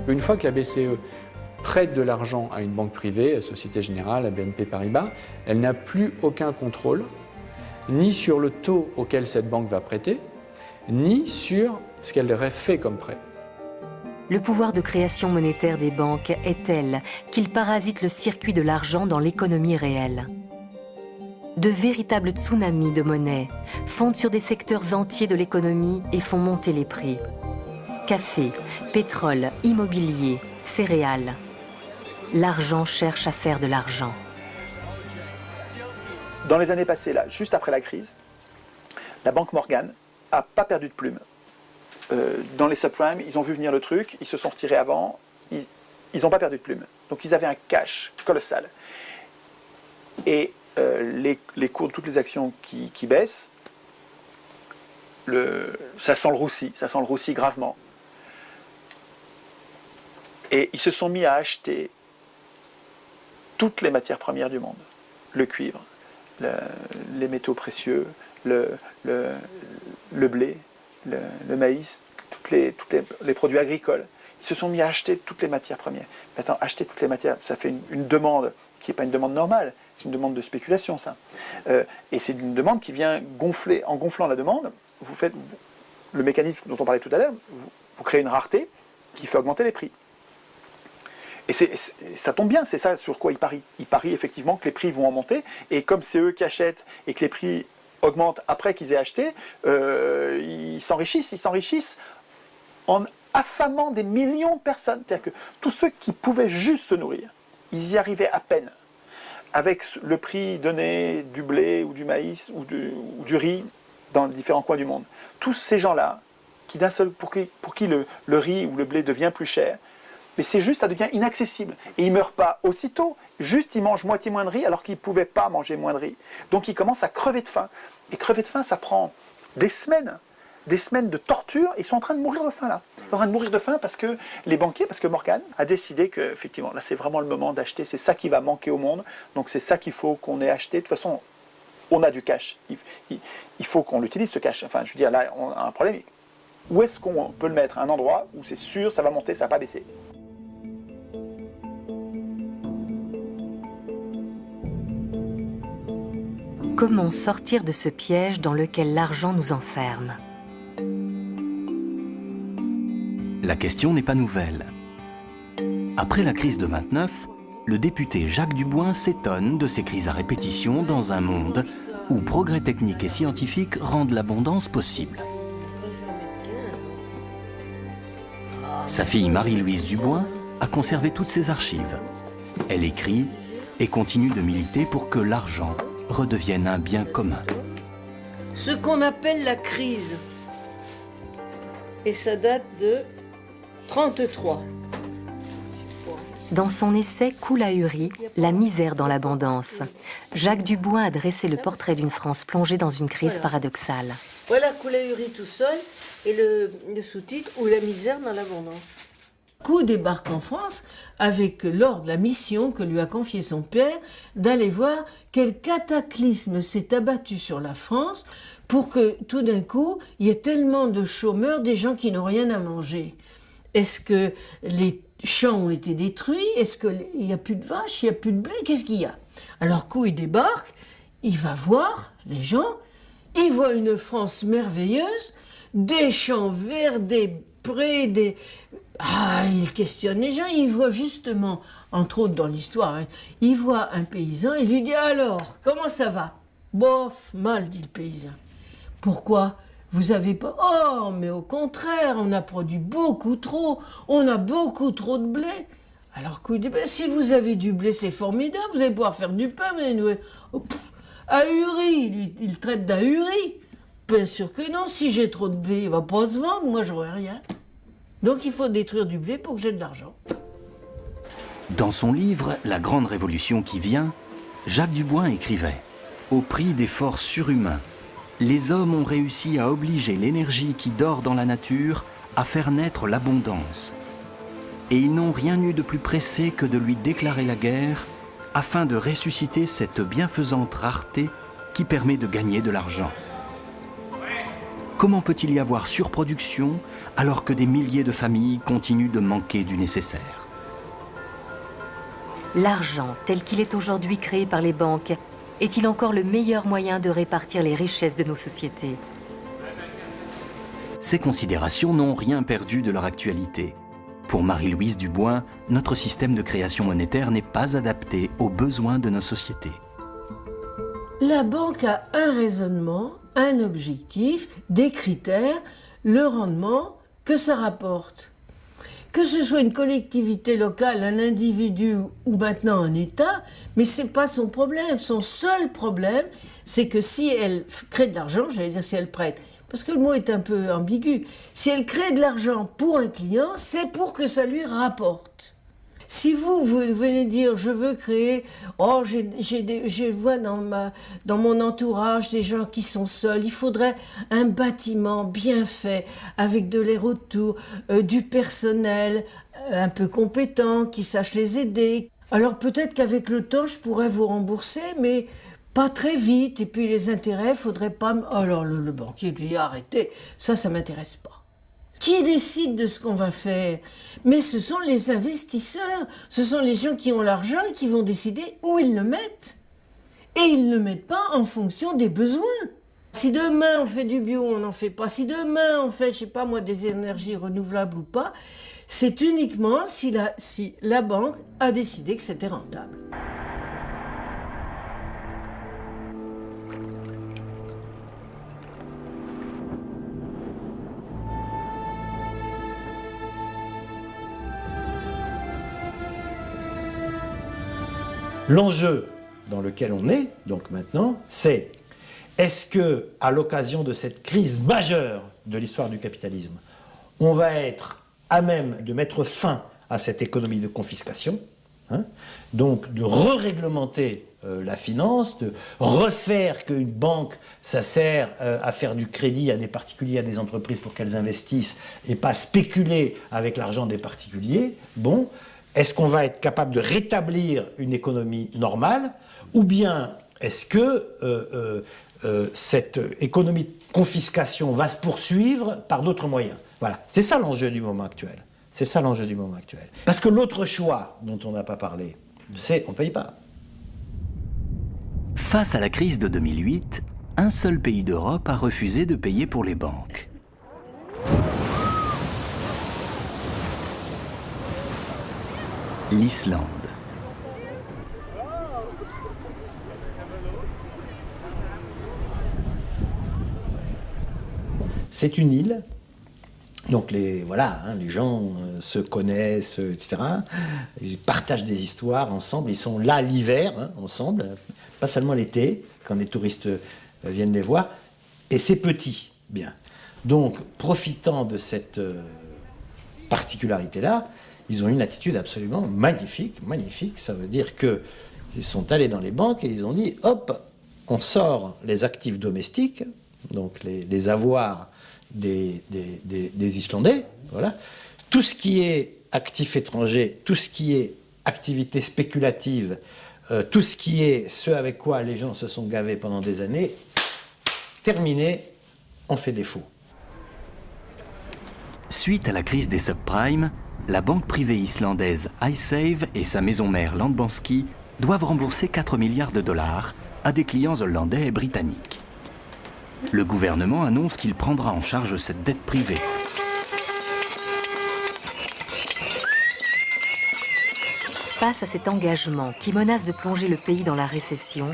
Une fois que la BCE prête de l'argent à une banque privée, Société Générale, à BNP Paribas, elle n'a plus aucun contrôle, ni sur le taux auquel cette banque va prêter, ni sur ce qu'elle aurait fait comme prêt. Le pouvoir de création monétaire des banques est tel qu'il parasite le circuit de l'argent dans l'économie réelle. De véritables tsunamis de monnaie fondent sur des secteurs entiers de l'économie et font monter les prix. Café, pétrole, immobilier, céréales. L'argent cherche à faire de l'argent. Dans les années passées, là, juste après la crise, la banque Morgan n'a pas perdu de plume. Dans les subprimes, ils ont vu venir le truc, ils se sont retirés avant, ils n'ont pas perdu de plume. Donc ils avaient un cash colossal. Et les cours de toutes les actions qui baissent, ça sent le roussi gravement. Et ils se sont mis à acheter toutes les matières premières du monde. Le cuivre, les métaux précieux, le blé, le maïs, tous les produits agricoles. Ils se sont mis à acheter toutes les matières premières. Maintenant, acheter toutes les matières, ça fait une demande qui n'est pas une demande normale, c'est une demande de spéculation, ça. Et c'est une demande qui vient gonfler. En gonflant la demande, vous faites le mécanisme dont on parlait tout à l'heure, vous créez une rareté qui fait augmenter les prix. Et ça tombe bien, c'est ça sur quoi ils parient. Ils parient effectivement que les prix vont en monter, et comme c'est eux qui achètent et que les prix augmentent après qu'ils aient acheté, ils s'enrichissent en affamant des millions de personnes. C'est-à-dire que tous ceux qui pouvaient juste se nourrir, ils y arrivaient à peine. Avec le prix donné du blé ou du maïs ou du riz dans les différents coins du monde. Tous ces gens-là, pour qui le riz ou le blé devient plus cher, mais c'est juste, ça devient inaccessible. Et ils ne meurent pas aussitôt, juste ils mangent moitié moins de riz alors qu'ils ne pouvaient pas manger moins de riz. Donc ils commencent à crever de faim. Et crever de faim, ça prend des semaines de torture. Ils sont en train de mourir de faim là. Ils sont en train de mourir de faim parce que les banquiers, parce que Morgan a décidé que, effectivement, là c'est vraiment le moment d'acheter, c'est ça qui va manquer au monde. Donc c'est ça qu'il faut qu'on ait acheté. De toute façon, on a du cash. Il faut qu'on l'utilise ce cash. Enfin, je veux dire, là, on a un problème. Où est-ce qu'on peut le mettre? Un endroit où c'est sûr, ça va monter, ça va pas baisser. Comment sortir de ce piège dans lequel l'argent nous enferme? La question n'est pas nouvelle. Après la crise de 29, le député Jacques Duboin s'étonne de ces crises à répétition dans un monde où progrès techniques et scientifiques rendent l'abondance possible. Sa fille Marie-Louise Duboin a conservé toutes ses archives. Elle écrit et continue de militer pour que l'argent redevienne un bien commun. Ce qu'on appelle la crise. Et ça date de 1933. Dans son essai « Coule ahuri, la misère dans l'abondance », Jacques Duboin a dressé le portrait d'une France plongée dans une crise paradoxale. Voilà Coule ahuri tout seul et le sous-titre « Ou la misère dans l'abondance ». Coup débarque en France avec l'ordre, la mission que lui a confié son père d'aller voir quel cataclysme s'est abattu sur la France pour que tout d'un coup il y ait tellement de chômeurs, des gens qui n'ont rien à manger. Est-ce que les champs ont été détruits? Est-ce qu'il n'y a plus de vaches? Il n'y a plus de blé? Qu'est-ce qu'il y a? Alors coup il débarque, il va voir les gens, il voit une France merveilleuse, des champs verts, des prés, des... Ah, il questionne les gens, il voit justement, entre autres dans l'histoire, hein, il voit un paysan, il lui dit « Alors, comment ça va ?»« Bof, mal, dit le paysan. Pourquoi ? Vous avez pas... »« Oh, mais au contraire, on a produit beaucoup trop, on a beaucoup trop de blé. » Alors qu'il dit ben, « Si vous avez du blé, c'est formidable, vous allez pouvoir faire du pain, vous allez nous... Oh, ahuri, lui, il traite d'ahuri. Bien sûr que non, si j'ai trop de blé, il va pas se vendre, moi j'aurai rien. » Donc il faut détruire du blé pour que j'ai de l'argent. Dans son livre « La grande révolution qui vient », Jacques Dubois écrivait « Au prix d'efforts surhumains, les hommes ont réussi à obliger l'énergie qui dort dans la nature à faire naître l'abondance. Et ils n'ont rien eu de plus pressé que de lui déclarer la guerre afin de ressusciter cette bienfaisante rareté qui permet de gagner de l'argent. Comment peut-il y avoir surproduction alors que des milliers de familles continuent de manquer du nécessaire ? L'argent, tel qu'il est aujourd'hui créé par les banques, est-il encore le meilleur moyen de répartir les richesses de nos sociétés? Ces considérations n'ont rien perdu de leur actualité. Pour Marie-Louise Dubois, notre système de création monétaire n'est pas adapté aux besoins de nos sociétés. La banque a un raisonnement, un objectif, des critères, le rendement que ça rapporte. Que ce soit une collectivité locale, un individu ou maintenant un État, mais ce n'est pas son problème. Son seul problème, c'est que si elle crée de l'argent, j'allais dire si elle prête, parce que le mot est un peu ambigu, si elle crée de l'argent pour un client, c'est pour que ça lui rapporte. Si vous venez dire, je veux créer, oh, je vois dans mon entourage des gens qui sont seuls, il faudrait un bâtiment bien fait, avec de l'air autour, du personnel un peu compétent, qui sache les aider. Alors peut-être qu'avec le temps, je pourrais vous rembourser, mais pas très vite. Et puis les intérêts, il faudrait pas... Alors le banquier dit, arrêtez, ça m'intéresse pas. Qui décide de ce qu'on va faire? Mais ce sont les investisseurs, ce sont les gens qui ont l'argent et qui vont décider où ils le mettent. Et ils ne le mettent pas en fonction des besoins. Si demain on fait du bio, on n'en fait pas. Si demain on fait, je sais pas moi, des énergies renouvelables ou pas, c'est uniquement si la banque a décidé que c'était rentable. L'enjeu dans lequel on est, donc maintenant, c'est est-ce que, à l'occasion de cette crise majeure de l'histoire du capitalisme, on va être à même de mettre fin à cette économie de confiscation, donc de re-réglementer la finance, de refaire qu'une banque, ça sert à faire du crédit à des particuliers, à des entreprises pour qu'elles investissent et pas spéculer avec l'argent des particuliers. Bon. Est-ce qu'on va être capable de rétablir une économie normale, ou bien est-ce que cette économie de confiscation va se poursuivre par d'autres moyens? Voilà, c'est ça l'enjeu du moment actuel. C'est ça l'enjeu du moment actuel. Parce que l'autre choix dont on n'a pas parlé, c'est on ne paye pas. Face à la crise de 2008, un seul pays d'Europe a refusé de payer pour les banques. L'Islande. C'est une île, donc les gens se connaissent, etc. Ils partagent des histoires ensemble, ils sont là l'hiver, ensemble, pas seulement l'été, quand les touristes viennent les voir, et c'est petit, bien. Donc, profitant de cette particularité-là, ils ont une attitude absolument magnifique, magnifique. Ça veut dire qu'ils sont allés dans les banques et ils ont dit, hop, on sort les actifs domestiques, donc les avoirs des Islandais, voilà. Tout ce qui est actifs étrangers, tout ce qui est activité spéculative, tout ce qui est ce avec quoi les gens se sont gavés pendant des années, terminé, on fait défaut. Suite à la crise des subprimes, la banque privée islandaise iSave et sa maison mère Landbanski doivent rembourser 4 milliards de dollars à des clients hollandais et britanniques. Le gouvernement annonce qu'il prendra en charge cette dette privée. Face à cet engagement qui menace de plonger le pays dans la récession,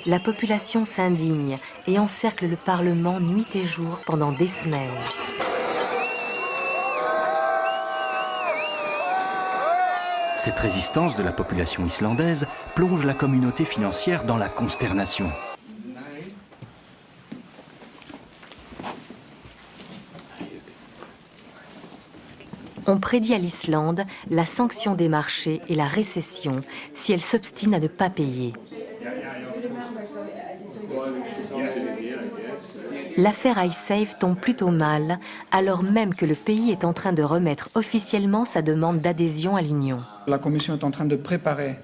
la population s'indigne et encercle le Parlement nuit et jour pendant des semaines. Cette résistance de la population islandaise plonge la communauté financière dans la consternation. On prédit à l'Islande la sanction des marchés et la récession si elle s'obstine à ne pas payer. L'affaire iSafe tombe plutôt mal, alors même que le pays est en train de remettre officiellement sa demande d'adhésion à l'Union. La Commission est en train de préparer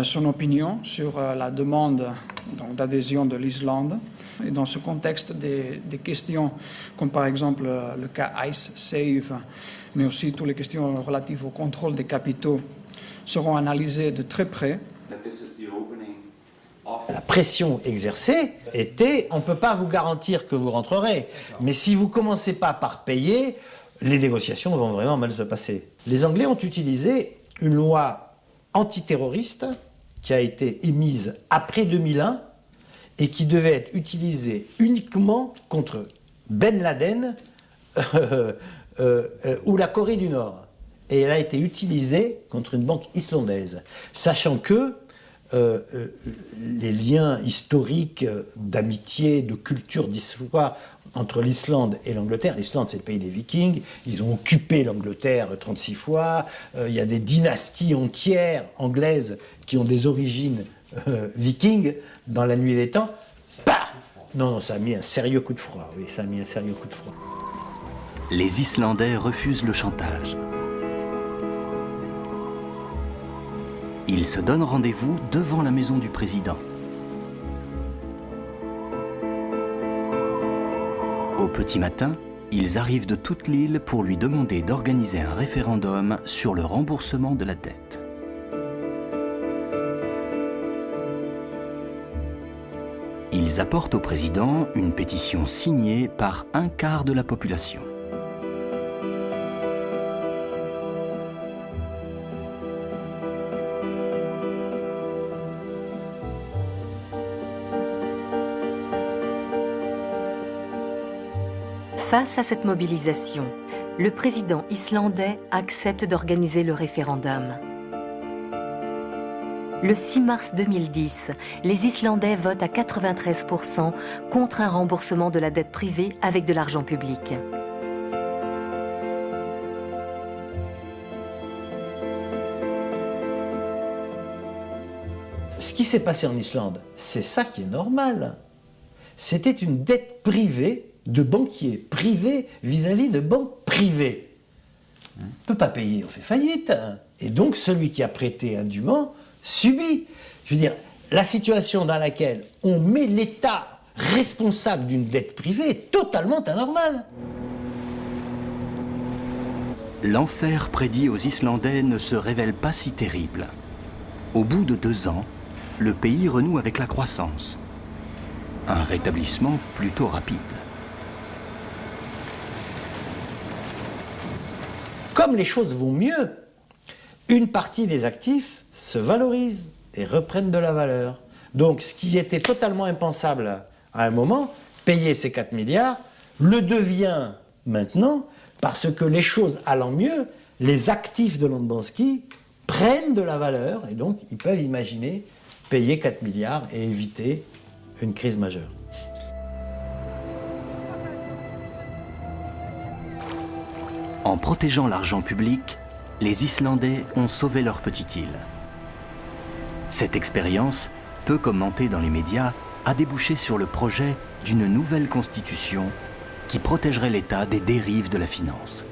son opinion sur la demande d'adhésion de l'Islande. Et dans ce contexte, des questions comme par exemple le cas iSafe, mais aussi toutes les questions relatives au contrôle des capitaux seront analysées de très près. La pression exercée était « on ne peut pas vous garantir que vous rentrerez, mais si vous ne commencez pas par payer, les négociations vont vraiment mal se passer ». Les Anglais ont utilisé une loi antiterroriste qui a été émise après 2001 et qui devait être utilisée uniquement contre Ben Laden ou la Corée du Nord. Et elle a été utilisée contre une banque islandaise, sachant que les liens historiques d'amitié, de culture, d'histoire entre l'Islande et l'Angleterre. L'Islande, c'est le pays des Vikings. Ils ont occupé l'Angleterre 36 fois. Il y a des dynasties entières anglaises qui ont des origines vikings dans la nuit des temps. Bah non, ça a mis un sérieux coup de froid. Oui, ça a mis un sérieux coup de froid. Les Islandais refusent le chantage. Ils se donnent rendez-vous devant la maison du président. Au petit matin, ils arrivent de toute l'île pour lui demander d'organiser un référendum sur le remboursement de la dette. Ils apportent au président une pétition signée par un quart de la population. Face à cette mobilisation, le président islandais accepte d'organiser le référendum. Le 6 mars 2010, les Islandais votent à 93% contre un remboursement de la dette privée avec de l'argent public. Ce qui s'est passé en Islande, c'est ça qui est normal. C'était une dette privée de banquiers privés vis-à-vis de banques privées. On ne peut pas payer, on fait faillite. Et donc celui qui a prêté indûment subit. Je veux dire, la situation dans laquelle on met l'État responsable d'une dette privée est totalement anormale. L'enfer prédit aux Islandais ne se révèle pas si terrible. Au bout de 2 ans, le pays renoue avec la croissance. Un rétablissement plutôt rapide. Comme les choses vont mieux, une partie des actifs se valorise et reprennent de la valeur. Donc ce qui était totalement impensable à un moment, payer ces 4 milliards, le devient maintenant parce que les choses allant mieux, les actifs de Landbanski prennent de la valeur et donc ils peuvent imaginer payer 4 milliards et éviter une crise majeure. En protégeant l'argent public, les Islandais ont sauvé leur petite île. Cette expérience, peu commentée dans les médias, a débouché sur le projet d'une nouvelle constitution qui protégerait l'État des dérives de la finance.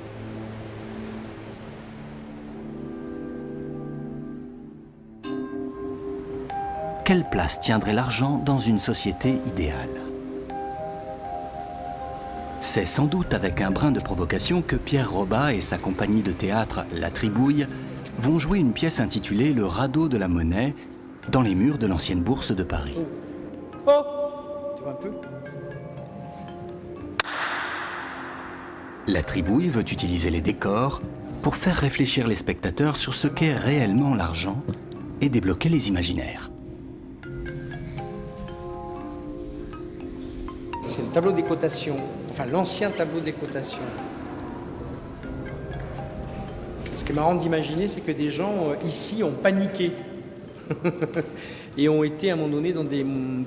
Quelle place tiendrait l'argent dans une société idéale ? C'est sans doute avec un brin de provocation que Pierre Robat et sa compagnie de théâtre La Tribouille vont jouer une pièce intitulée Le radeau de la monnaie dans les murs de l'ancienne bourse de Paris. Oh, tu vois un peu ? La Tribouille veut utiliser les décors pour faire réfléchir les spectateurs sur ce qu'est réellement l'argent et débloquer les imaginaires. C'est le tableau des cotations, enfin l'ancien tableau des cotations. Ce qui est marrant d'imaginer, c'est que des gens ici ont paniqué et ont été à un moment donné dans des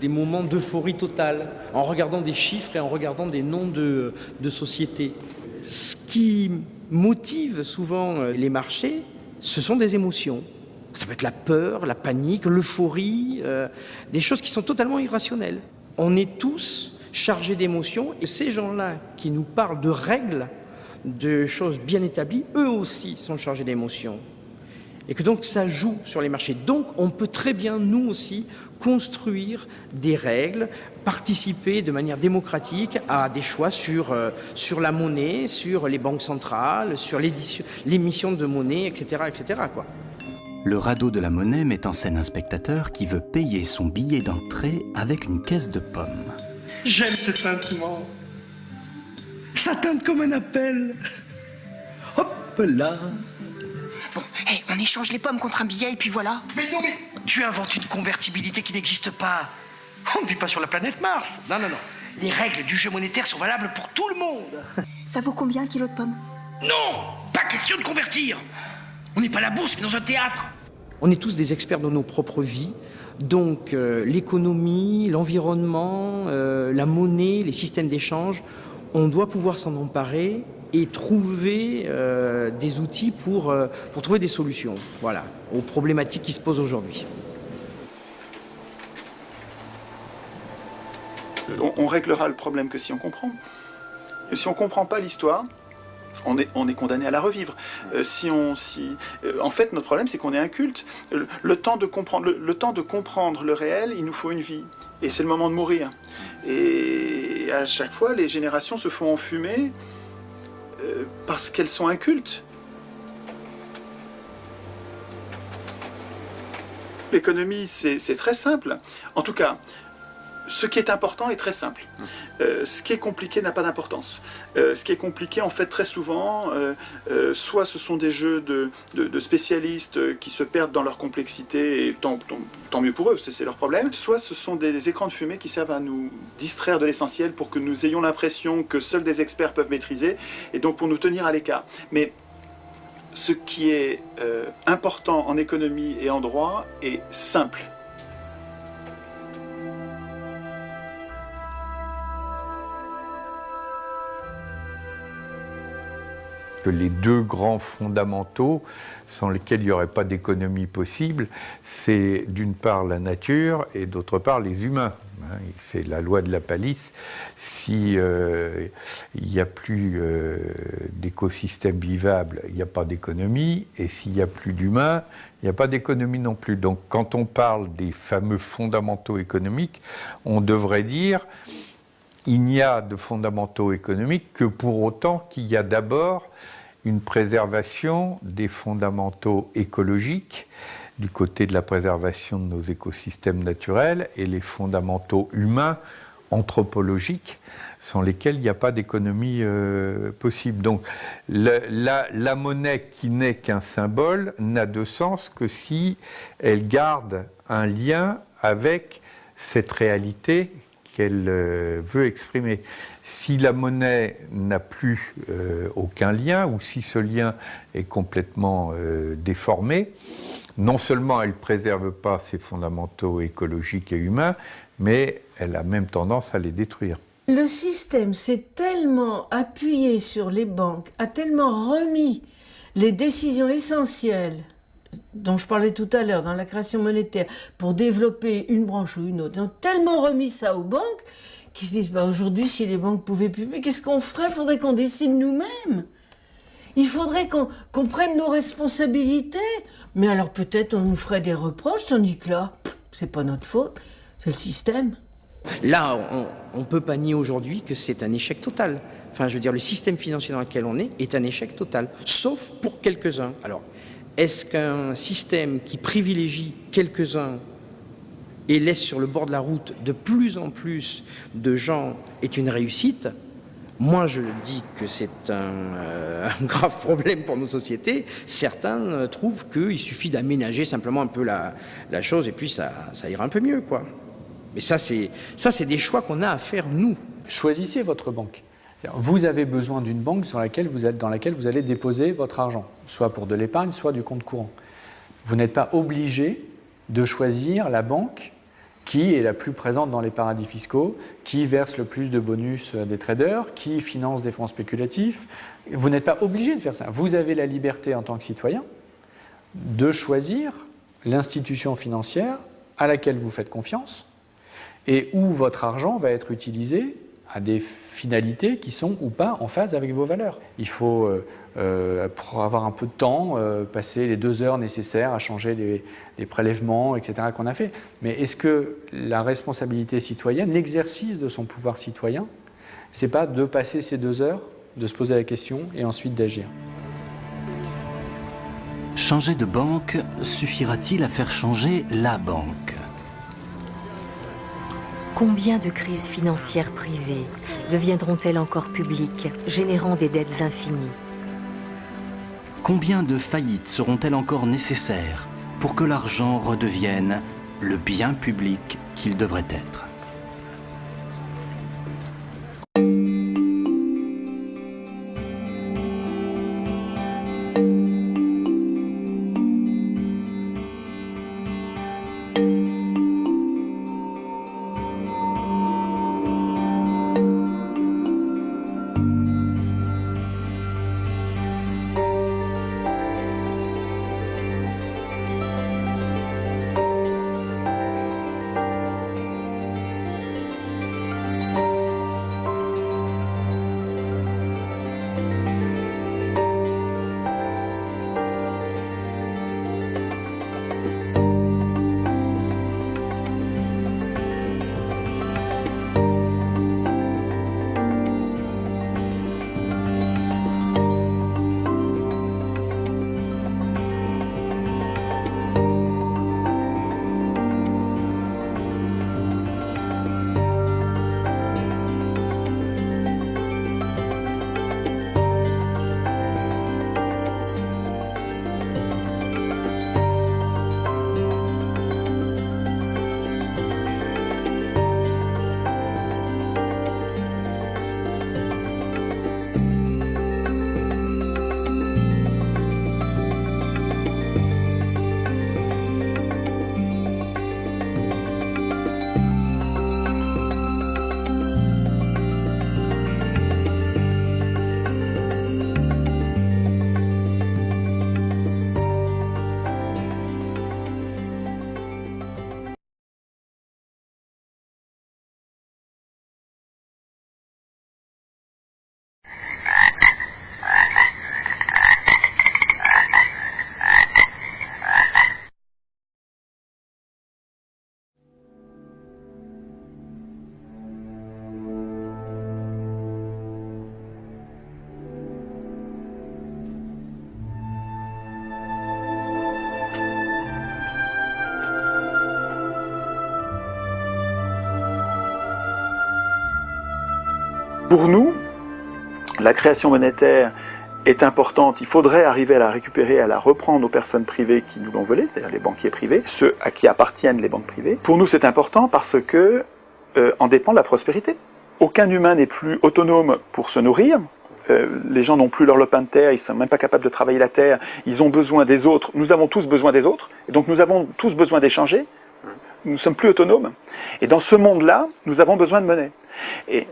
moments d'euphorie totale, en regardant des chiffres et en regardant des noms de sociétés. Ce qui motive souvent les marchés, ce sont des émotions. Ça peut être la peur, la panique, l'euphorie, des choses qui sont totalement irrationnelles. On est tous chargés d'émotions et ces gens-là qui nous parlent de règles, de choses bien établies, eux aussi sont chargés d'émotions. Et que donc ça joue sur les marchés. Donc on peut très bien, nous aussi, construire des règles, participer de manière démocratique à des choix sur la monnaie, sur les banques centrales, sur l'émission de monnaie, etc. etc. quoi. Le radeau de la monnaie met en scène un spectateur qui veut payer son billet d'entrée avec une caisse de pommes. J'aime ce tintement. Ça teinte comme un appel. Hop là. Bon, hey, on échange les pommes contre un billet et puis voilà. Mais non, mais tu inventes une convertibilité qui n'existe pas. On ne vit pas sur la planète Mars. Non, non, non. Les règles du jeu monétaire sont valables pour tout le monde. Ça vaut combien un kilo de pommes? Non, pas question de convertir. On n'est pas à la bourse, mais dans un théâtre. On est tous des experts dans nos propres vies. Donc l'économie, l'environnement, la monnaie, les systèmes d'échange, on doit pouvoir s'en emparer et trouver des outils pour trouver des solutions, voilà, aux problématiques qui se posent aujourd'hui. On réglera le problème que si on comprend. Et si on ne comprend pas l'histoire, on est condamné à la revivre. En fait, notre problème, c'est qu'on est inculte. Le temps de comprendre le réel, il nous faut une vie. Et c'est le moment de mourir. Et à chaque fois, les générations se font enfumer parce qu'elles sont incultes. L'économie, c'est très simple. En tout cas, ce qui est important est très simple. Ce qui est compliqué n'a pas d'importance. Ce qui est compliqué, en fait, très souvent, soit ce sont des jeux de spécialistes qui se perdent dans leur complexité, et tant mieux pour eux, c'est leur problème, soit ce sont des écrans de fumée qui servent à nous distraire de l'essentiel pour que nous ayons l'impression que seuls des experts peuvent maîtriser, et donc pour nous tenir à l'écart. Mais ce qui est important en économie et en droit est simple. Que les deux grands fondamentaux sans lesquels il n'y aurait pas d'économie possible, c'est d'une part la nature et d'autre part les humains. C'est la loi de la palisse. Si il n'y a plus d'écosystème vivable, il n'y a pas d'économie, et s'il n'y a plus d'humains, il n'y a pas d'économie non plus. Donc quand on parle des fameux fondamentaux économiques, on devrait dire il n'y a de fondamentaux économiques que pour autant qu'il y a d'abord une préservation des fondamentaux écologiques du côté de la préservation de nos écosystèmes naturels et les fondamentaux humains, anthropologiques, sans lesquels il n'y a pas d'économie possible. Donc la monnaie qui n'est qu'un symbole n'a de sens que si elle garde un lien avec cette réalité qu'elle veut exprimer. Si la monnaie n'a plus aucun lien, ou si ce lien est complètement déformé, non seulement elle ne préserve pas ses fondamentaux écologiques et humains, mais elle a même tendance à les détruire. Le système s'est tellement appuyé sur les banques, a tellement remis les décisions essentielles dont je parlais tout à l'heure, dans la création monétaire, pour développer une branche ou une autre, ils ont tellement remis ça aux banques qu'ils se disent bah, aujourd'hui, si les banques pouvaient plus, mais qu'est-ce qu'on ferait? Il faudrait qu'on décide nous-mêmes. Il faudrait qu'on prenne nos responsabilités. Mais alors peut-être on nous ferait des reproches, tandis que là, c'est pas notre faute, c'est le système. Là, on ne peut pas nier aujourd'hui que c'est un échec total. Enfin, je veux dire, le système financier dans lequel on est un échec total, sauf pour quelques-uns. Alors, est-ce qu'un système qui privilégie quelques-uns et laisse sur le bord de la route de plus en plus de gens est une réussite? Moi, je dis que c'est un grave problème pour nos sociétés. Certains trouvent qu'il suffit d'aménager simplement un peu la chose et puis ça ira un peu mieux, quoi. Mais ça, c'est des choix qu'on a à faire, nous. Choisissez votre banque. Vous avez besoin d'une banque dans laquelle vous allez déposer votre argent, soit pour de l'épargne, soit du compte courant. Vous n'êtes pas obligé de choisir la banque qui est la plus présente dans les paradis fiscaux, qui verse le plus de bonus des traders, qui finance des fonds spéculatifs. Vous n'êtes pas obligé de faire ça. Vous avez la liberté en tant que citoyen de choisir l'institution financière à laquelle vous faites confiance et où votre argent va être utilisé à des finalités qui sont ou pas en phase avec vos valeurs. Il faut, pour avoir un peu de temps, passer les 2 heures nécessaires à changer les prélèvements, etc. qu'on a fait. Mais est-ce que la responsabilité citoyenne, l'exercice de son pouvoir citoyen, c'est pas de passer ces 2 heures, de se poser la question et ensuite d'agir? Changer de banque suffira-t-il à faire changer la banque? Combien de crises financières privées deviendront-elles encore publiques, générant des dettes infinies? Combien de faillites seront-elles encore nécessaires pour que l'argent redevienne le bien public qu'il devrait être? Pour nous, la création monétaire est importante. Il faudrait arriver à la récupérer, à la reprendre aux personnes privées qui nous l'ont volée, c'est-à-dire les banquiers privés, ceux à qui appartiennent les banques privées. Pour nous, c'est important parce que en dépend la prospérité. Aucun humain n'est plus autonome pour se nourrir. Les gens n'ont plus leur lopin de terre, ils ne sont même pas capables de travailler la terre, ils ont besoin des autres, nous avons tous besoin des autres, et donc nous avons tous besoin d'échanger, nous ne sommes plus autonomes. Et dans ce monde-là, nous avons besoin de monnaie. Et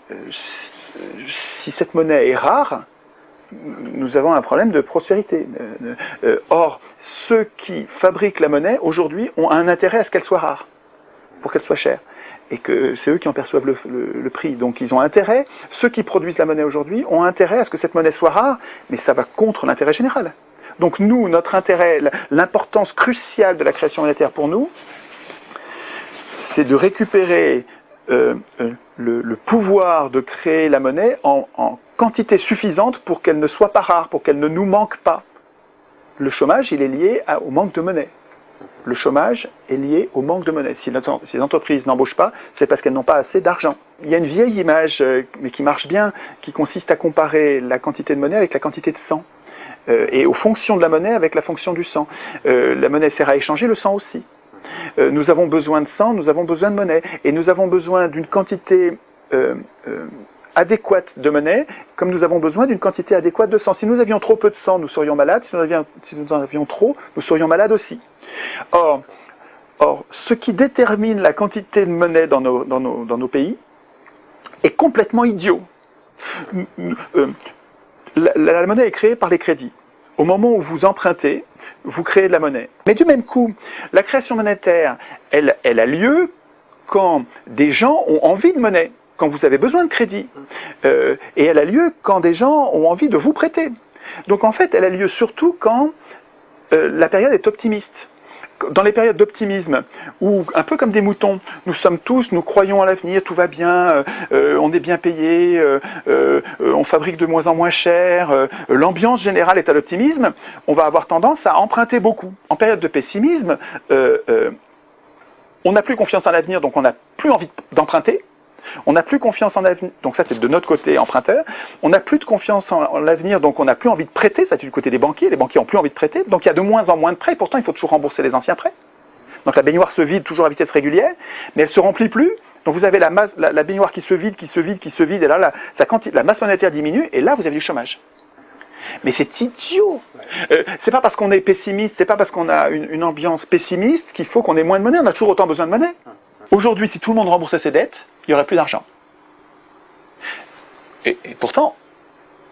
si cette monnaie est rare, nous avons un problème de prospérité. Or, ceux qui fabriquent la monnaie, aujourd'hui, ont un intérêt à ce qu'elle soit rare, pour qu'elle soit chère. Et que c'est eux qui en perçoivent le prix. Donc ils ont intérêt, ceux qui produisent la monnaie aujourd'hui ont intérêt à ce que cette monnaie soit rare, mais ça va contre l'intérêt général. Donc nous, notre intérêt, l'importance cruciale de la création monétaire pour nous, c'est de récupérer le pouvoir de créer la monnaie en quantité suffisante pour qu'elle ne soit pas rare, pour qu'elle ne nous manque pas. Le chômage, il est lié au manque de monnaie. Le chômage est lié au manque de monnaie. Si les entreprises n'embauchent pas, c'est parce qu'elles n'ont pas assez d'argent. Il y a une vieille image, mais qui marche bien, qui consiste à comparer la quantité de monnaie avec la quantité de sang. Et aux fonctions de la monnaie avec la fonction du sang. La monnaie sert à échanger, le sang aussi. Nous avons besoin de sang, nous avons besoin de monnaie. Et nous avons besoin d'une quantité adéquate de monnaie, comme nous avons besoin d'une quantité adéquate de sang. Si nous avions trop peu de sang, nous serions malades. Si nous en avions trop, nous serions malades aussi. Or, Or, ce qui détermine la quantité de monnaie dans nos pays est complètement idiot. La monnaie est créée par les crédits. Au moment où vous empruntez, vous créez de la monnaie. Mais du même coup, la création monétaire, elle a lieu quand des gens ont envie de monnaie, quand vous avez besoin de crédit. Et elle a lieu quand des gens ont envie de vous prêter. Donc en fait, elle a lieu surtout quand la période est optimiste. Dans les périodes d'optimisme, où, un peu comme des moutons, nous croyons à l'avenir, tout va bien, on est bien payé, on fabrique de moins en moins cher, l'ambiance générale est à l'optimisme, on va avoir tendance à emprunter beaucoup. En période de pessimisme, on n'a plus confiance en l'avenir, donc on n'a plus envie d'emprunter. On n'a plus confiance en l'avenir, donc ça c'est de notre côté emprunteur. On n'a plus de confiance en l'avenir, donc on n'a plus envie de prêter, ça c'est du côté des banquiers n'ont plus envie de prêter, donc il y a de moins en moins de prêts, pourtant il faut toujours rembourser les anciens prêts. Donc la baignoire se vide toujours à vitesse régulière, mais elle ne se remplit plus, donc vous avez la baignoire qui se vide, et là la masse monétaire diminue, et là vous avez du chômage. Mais c'est idiot. C'est pas parce qu'on est pessimiste, c'est pas parce qu'on a une ambiance pessimiste qu'il faut qu'on ait moins de monnaie, on a toujours autant besoin de monnaie. Aujourd'hui, si tout le monde remboursait ses dettes, il n'y aurait plus d'argent. Et pourtant,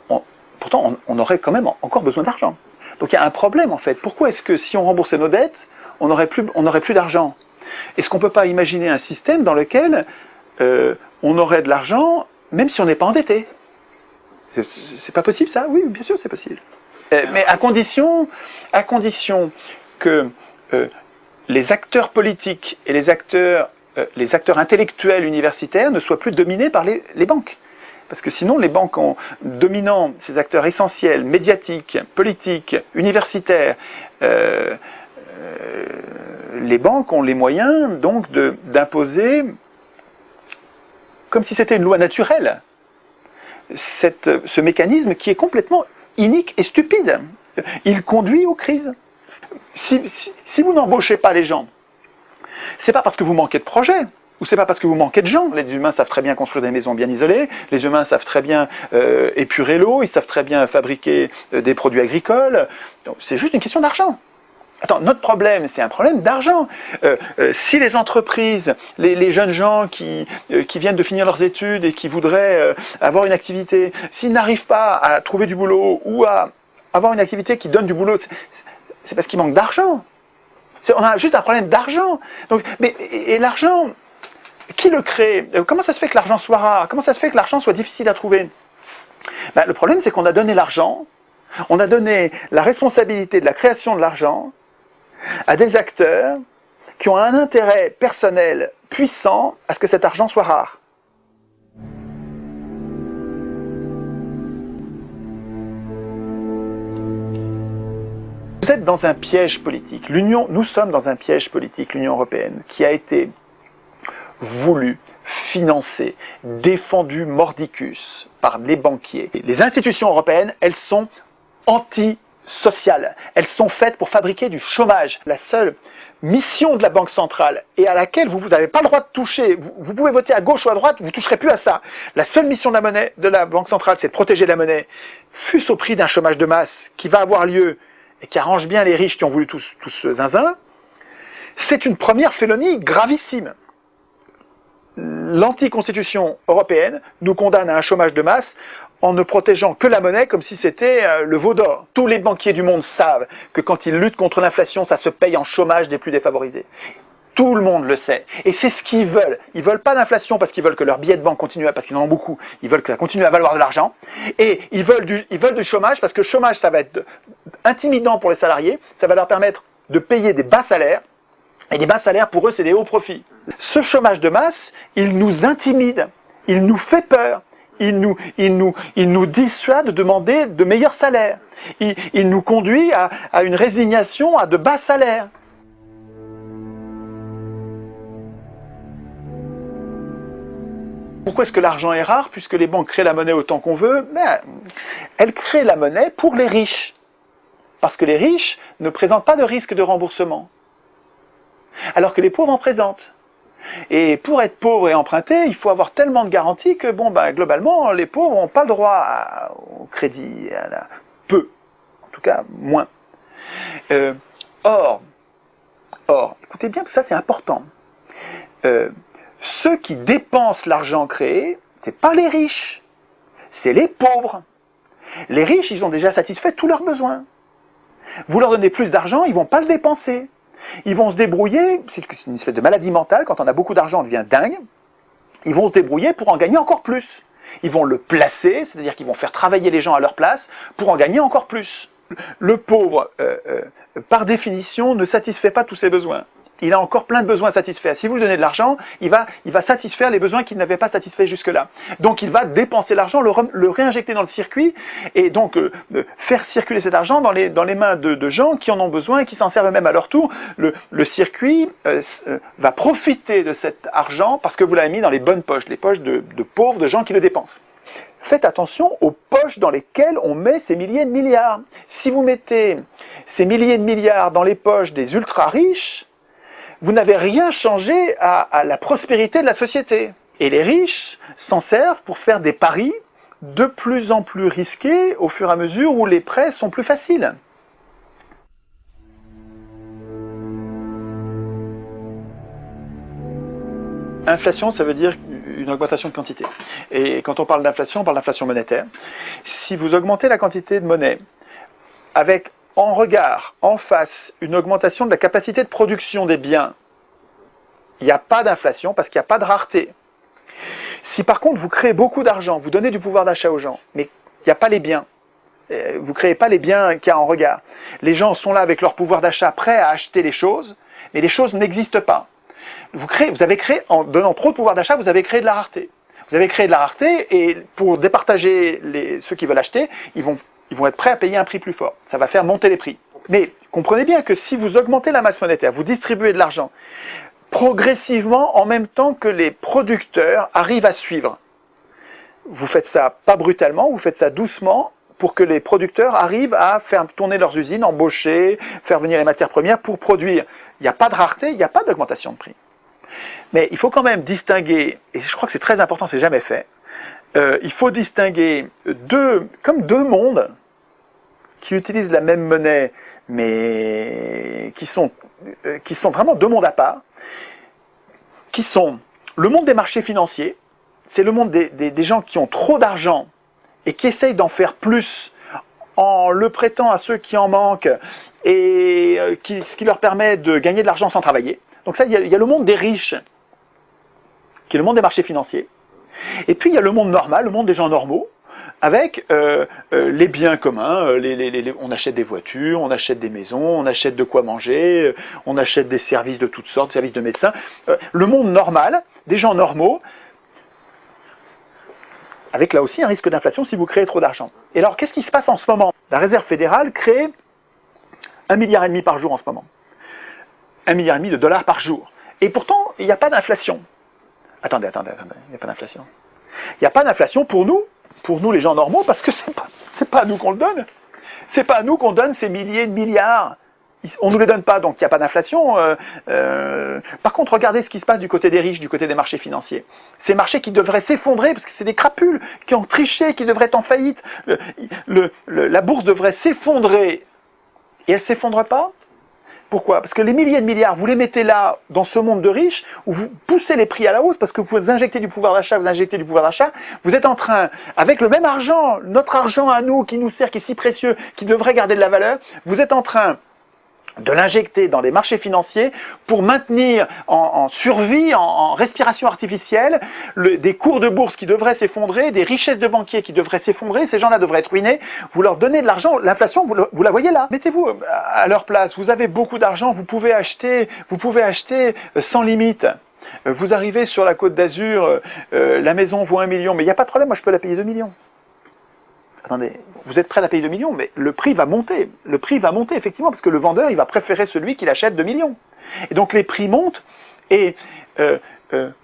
on aurait quand même encore besoin d'argent. Donc il y a un problème en fait. Pourquoi est-ce que si on remboursait nos dettes, on n'aurait plus d'argent? Est-ce qu'on ne peut pas imaginer un système dans lequel on aurait de l'argent même si on n'est pas endetté? C'est pas possible ça? Oui, bien sûr c'est possible. Mais à condition que les acteurs politiques et les acteurs intellectuels universitaires ne soient plus dominés par les banques. Parce que sinon, les banques, dominant ces acteurs essentiels, médiatiques, politiques, universitaires, les banques ont les moyens donc d'imposer, comme si c'était une loi naturelle, ce mécanisme qui est complètement inique et stupide. Il conduit aux crises. Si vous n'embauchez pas les gens, c'est pas parce que vous manquez de projets, ou c'est pas parce que vous manquez de gens. Les humains savent très bien construire des maisons bien isolées, les humains savent très bien épurer l'eau, ils savent très bien fabriquer des produits agricoles. C'est juste une question d'argent. Attends, notre problème, c'est un problème d'argent. Si les entreprises, les jeunes gens qui viennent de finir leurs études et qui voudraient avoir une activité, s'ils n'arrivent pas à trouver du boulot ou à avoir une activité qui donne du boulot, c'est parce qu'il manque d'argent. On a juste un problème d'argent. Et l'argent, qui le crée? Comment ça se fait que l'argent soit rare? Comment ça se fait que l'argent soit difficile à trouver? Le problème, c'est qu'on a donné l'argent, on a donné la responsabilité de la création de l'argent à des acteurs qui ont un intérêt personnel puissant à ce que cet argent soit rare. Vous êtes dans un piège politique. Nous sommes dans un piège politique, l'Union européenne, qui a été voulu, financé, défendu mordicus par les banquiers. Les institutions européennes, elles sont antisociales. Elles sont faites pour fabriquer du chômage. La seule mission de la Banque centrale et à laquelle vous n'avez pas le droit de toucher, vous pouvez voter à gauche ou à droite, vous ne toucherez plus à ça. La seule mission de la Banque centrale, c'est de protéger la monnaie, fût-ce au prix d'un chômage de masse qui va avoir lieu et qui arrange bien les riches qui ont voulu tout ce zinzin. C'est une première félonie gravissime. L'anticonstitution européenne nous condamne à un chômage de masse en ne protégeant que la monnaie comme si c'était le veau d'or. Tous les banquiers du monde savent que quand ils luttent contre l'inflation, ça se paye en chômage des plus défavorisés. Tout le monde le sait. Et c'est ce qu'ils veulent. Ils veulent pas d'inflation parce qu'ils veulent que leurs billets de banque continuent, parce qu'ils en ont beaucoup. Ils veulent que ça continue à valoir de l'argent. Et ils veulent du chômage parce que le chômage, ça va être intimidant pour les salariés. Ça va leur permettre de payer des bas salaires. Et des bas salaires, pour eux, c'est des hauts profits. Ce chômage de masse, il nous intimide. Il nous fait peur. Il nous dissuade de demander de meilleurs salaires. Il nous conduit à une résignation à de bas salaires. Pourquoi est-ce que l'argent est rare? Puisque les banques créent la monnaie autant qu'on veut, elles créent la monnaie pour les riches. Parce que les riches ne présentent pas de risque de remboursement. Alors que les pauvres en présentent. Et pour être pauvre et emprunter, il faut avoir tellement de garanties que, globalement, les pauvres n'ont pas le droit au crédit, peu, en tout cas moins. Or, Or, écoutez bien que ça c'est important. Ceux qui dépensent l'argent créé, ce n'est pas les riches, c'est les pauvres. Les riches, ils ont déjà satisfait tous leurs besoins. Vous leur donnez plus d'argent, ils ne vont pas le dépenser. Ils vont se débrouiller, c'est une espèce de maladie mentale, quand on a beaucoup d'argent, on devient dingue. Ils vont se débrouiller pour en gagner encore plus. Ils vont le placer, c'est-à-dire qu'ils vont faire travailler les gens à leur place pour en gagner encore plus. Le pauvre, par définition, ne satisfait pas tous ses besoins. Il a encore plein de besoins satisfaits. Si vous lui donnez de l'argent, il va satisfaire les besoins qu'il n'avait pas satisfaits jusque-là. Donc il va dépenser l'argent, le réinjecter dans le circuit, et donc faire circuler cet argent dans les mains de gens qui en ont besoin et qui s'en servent eux-mêmes à leur tour. Le circuit va profiter de cet argent parce que vous l'avez mis dans les bonnes poches, les poches de pauvres, de gens qui le dépensent. Faites attention aux poches dans lesquelles on met ces milliers de milliards. Si vous mettez ces milliers de milliards dans les poches des ultra-riches, vous n'avez rien changé à la prospérité de la société. Et les riches s'en servent pour faire des paris de plus en plus risqués au fur et à mesure où les prêts sont plus faciles. Inflation, ça veut dire une augmentation de quantité. Et quand on parle d'inflation, on parle d'inflation monétaire. Si vous augmentez la quantité de monnaie avec en regard, en face, une augmentation de la capacité de production des biens, il n'y a pas d'inflation parce qu'il n'y a pas de rareté. Si par contre vous créez beaucoup d'argent, vous donnez du pouvoir d'achat aux gens, mais il n'y a pas les biens, vous ne créez pas les biens qu'il y a en regard. Les gens sont là avec leur pouvoir d'achat prêts à acheter les choses, mais les choses n'existent pas. Vous avez créé, en donnant trop de pouvoir d'achat, vous avez créé de la rareté. Vous avez créé de la rareté et pour départager ceux qui veulent acheter, ils vont être prêts à payer un prix plus fort. Ça va faire monter les prix. Mais comprenez bien que si vous augmentez la masse monétaire, vous distribuez de l'argent, progressivement, en même temps que les producteurs arrivent à suivre. Vous faites ça pas brutalement, vous faites ça doucement, pour que les producteurs arrivent à faire tourner leurs usines, embaucher, faire venir les matières premières pour produire. Il n'y a pas de rareté, il n'y a pas d'augmentation de prix. Mais il faut quand même distinguer, et je crois que c'est très important, c'est jamais fait, il faut distinguer deux mondes qui utilisent la même monnaie, mais qui sont vraiment deux mondes à part, qui sont le monde des marchés financiers, c'est le monde des gens qui ont trop d'argent et qui essayent d'en faire plus en le prêtant à ceux qui en manquent et ce qui leur permet de gagner de l'argent sans travailler. Donc ça, il y a le monde des riches, qui est le monde des marchés financiers. Et puis il y a le monde normal, le monde des gens normaux, avec les biens communs, on achète des voitures, on achète des maisons, on achète de quoi manger, on achète des services de toutes sortes, services de médecins. Le monde normal, des gens normaux, avec là aussi un risque d'inflation si vous créez trop d'argent. Et alors, qu'est-ce qui se passe en ce moment? La Réserve fédérale crée 1,5 milliard par jour en ce moment. 1,5 milliard de dollars par jour. Et pourtant, il n'y a pas d'inflation. Attendez, il n'y a pas d'inflation. Il n'y a pas d'inflation pour nous les gens normaux, parce que c'est pas à nous qu'on le donne. C'est pas à nous qu'on donne ces milliers de milliards. On ne nous les donne pas, donc il n'y a pas d'inflation. Par contre, regardez ce qui se passe du côté des riches, du côté des marchés financiers. Ces marchés qui devraient s'effondrer, parce que c'est des crapules qui ont triché, qui devraient être en faillite. La bourse devrait s'effondrer, et elle ne s'effondre pas. Pourquoi? Parce que les milliers de milliards, vous les mettez là, dans ce monde de riches, où vous poussez les prix à la hausse, parce que vous injectez du pouvoir d'achat, vous êtes en train, avec le même argent, notre argent à nous, qui nous sert, qui est si précieux, qui devrait garder de la valeur, vous êtes en train de l'injecter dans des marchés financiers pour maintenir en survie, en respiration artificielle, des cours de bourse qui devraient s'effondrer, des richesses de banquiers qui devraient s'effondrer, ces gens-là devraient être ruinés, vous leur donnez de l'argent, l'inflation, vous la voyez là. Mettez-vous à leur place, vous avez beaucoup d'argent, vous pouvez acheter sans limite. Vous arrivez sur la Côte d'Azur, la maison vaut 1 million, mais il n'y a pas de problème, moi je peux la payer 2 millions. Attendez, vous êtes prêt à la payer 2 millions, mais le prix va monter. Le prix va monter, effectivement, parce que le vendeur, il va préférer celui qui l'achète 2 millions. Et donc les prix montent, et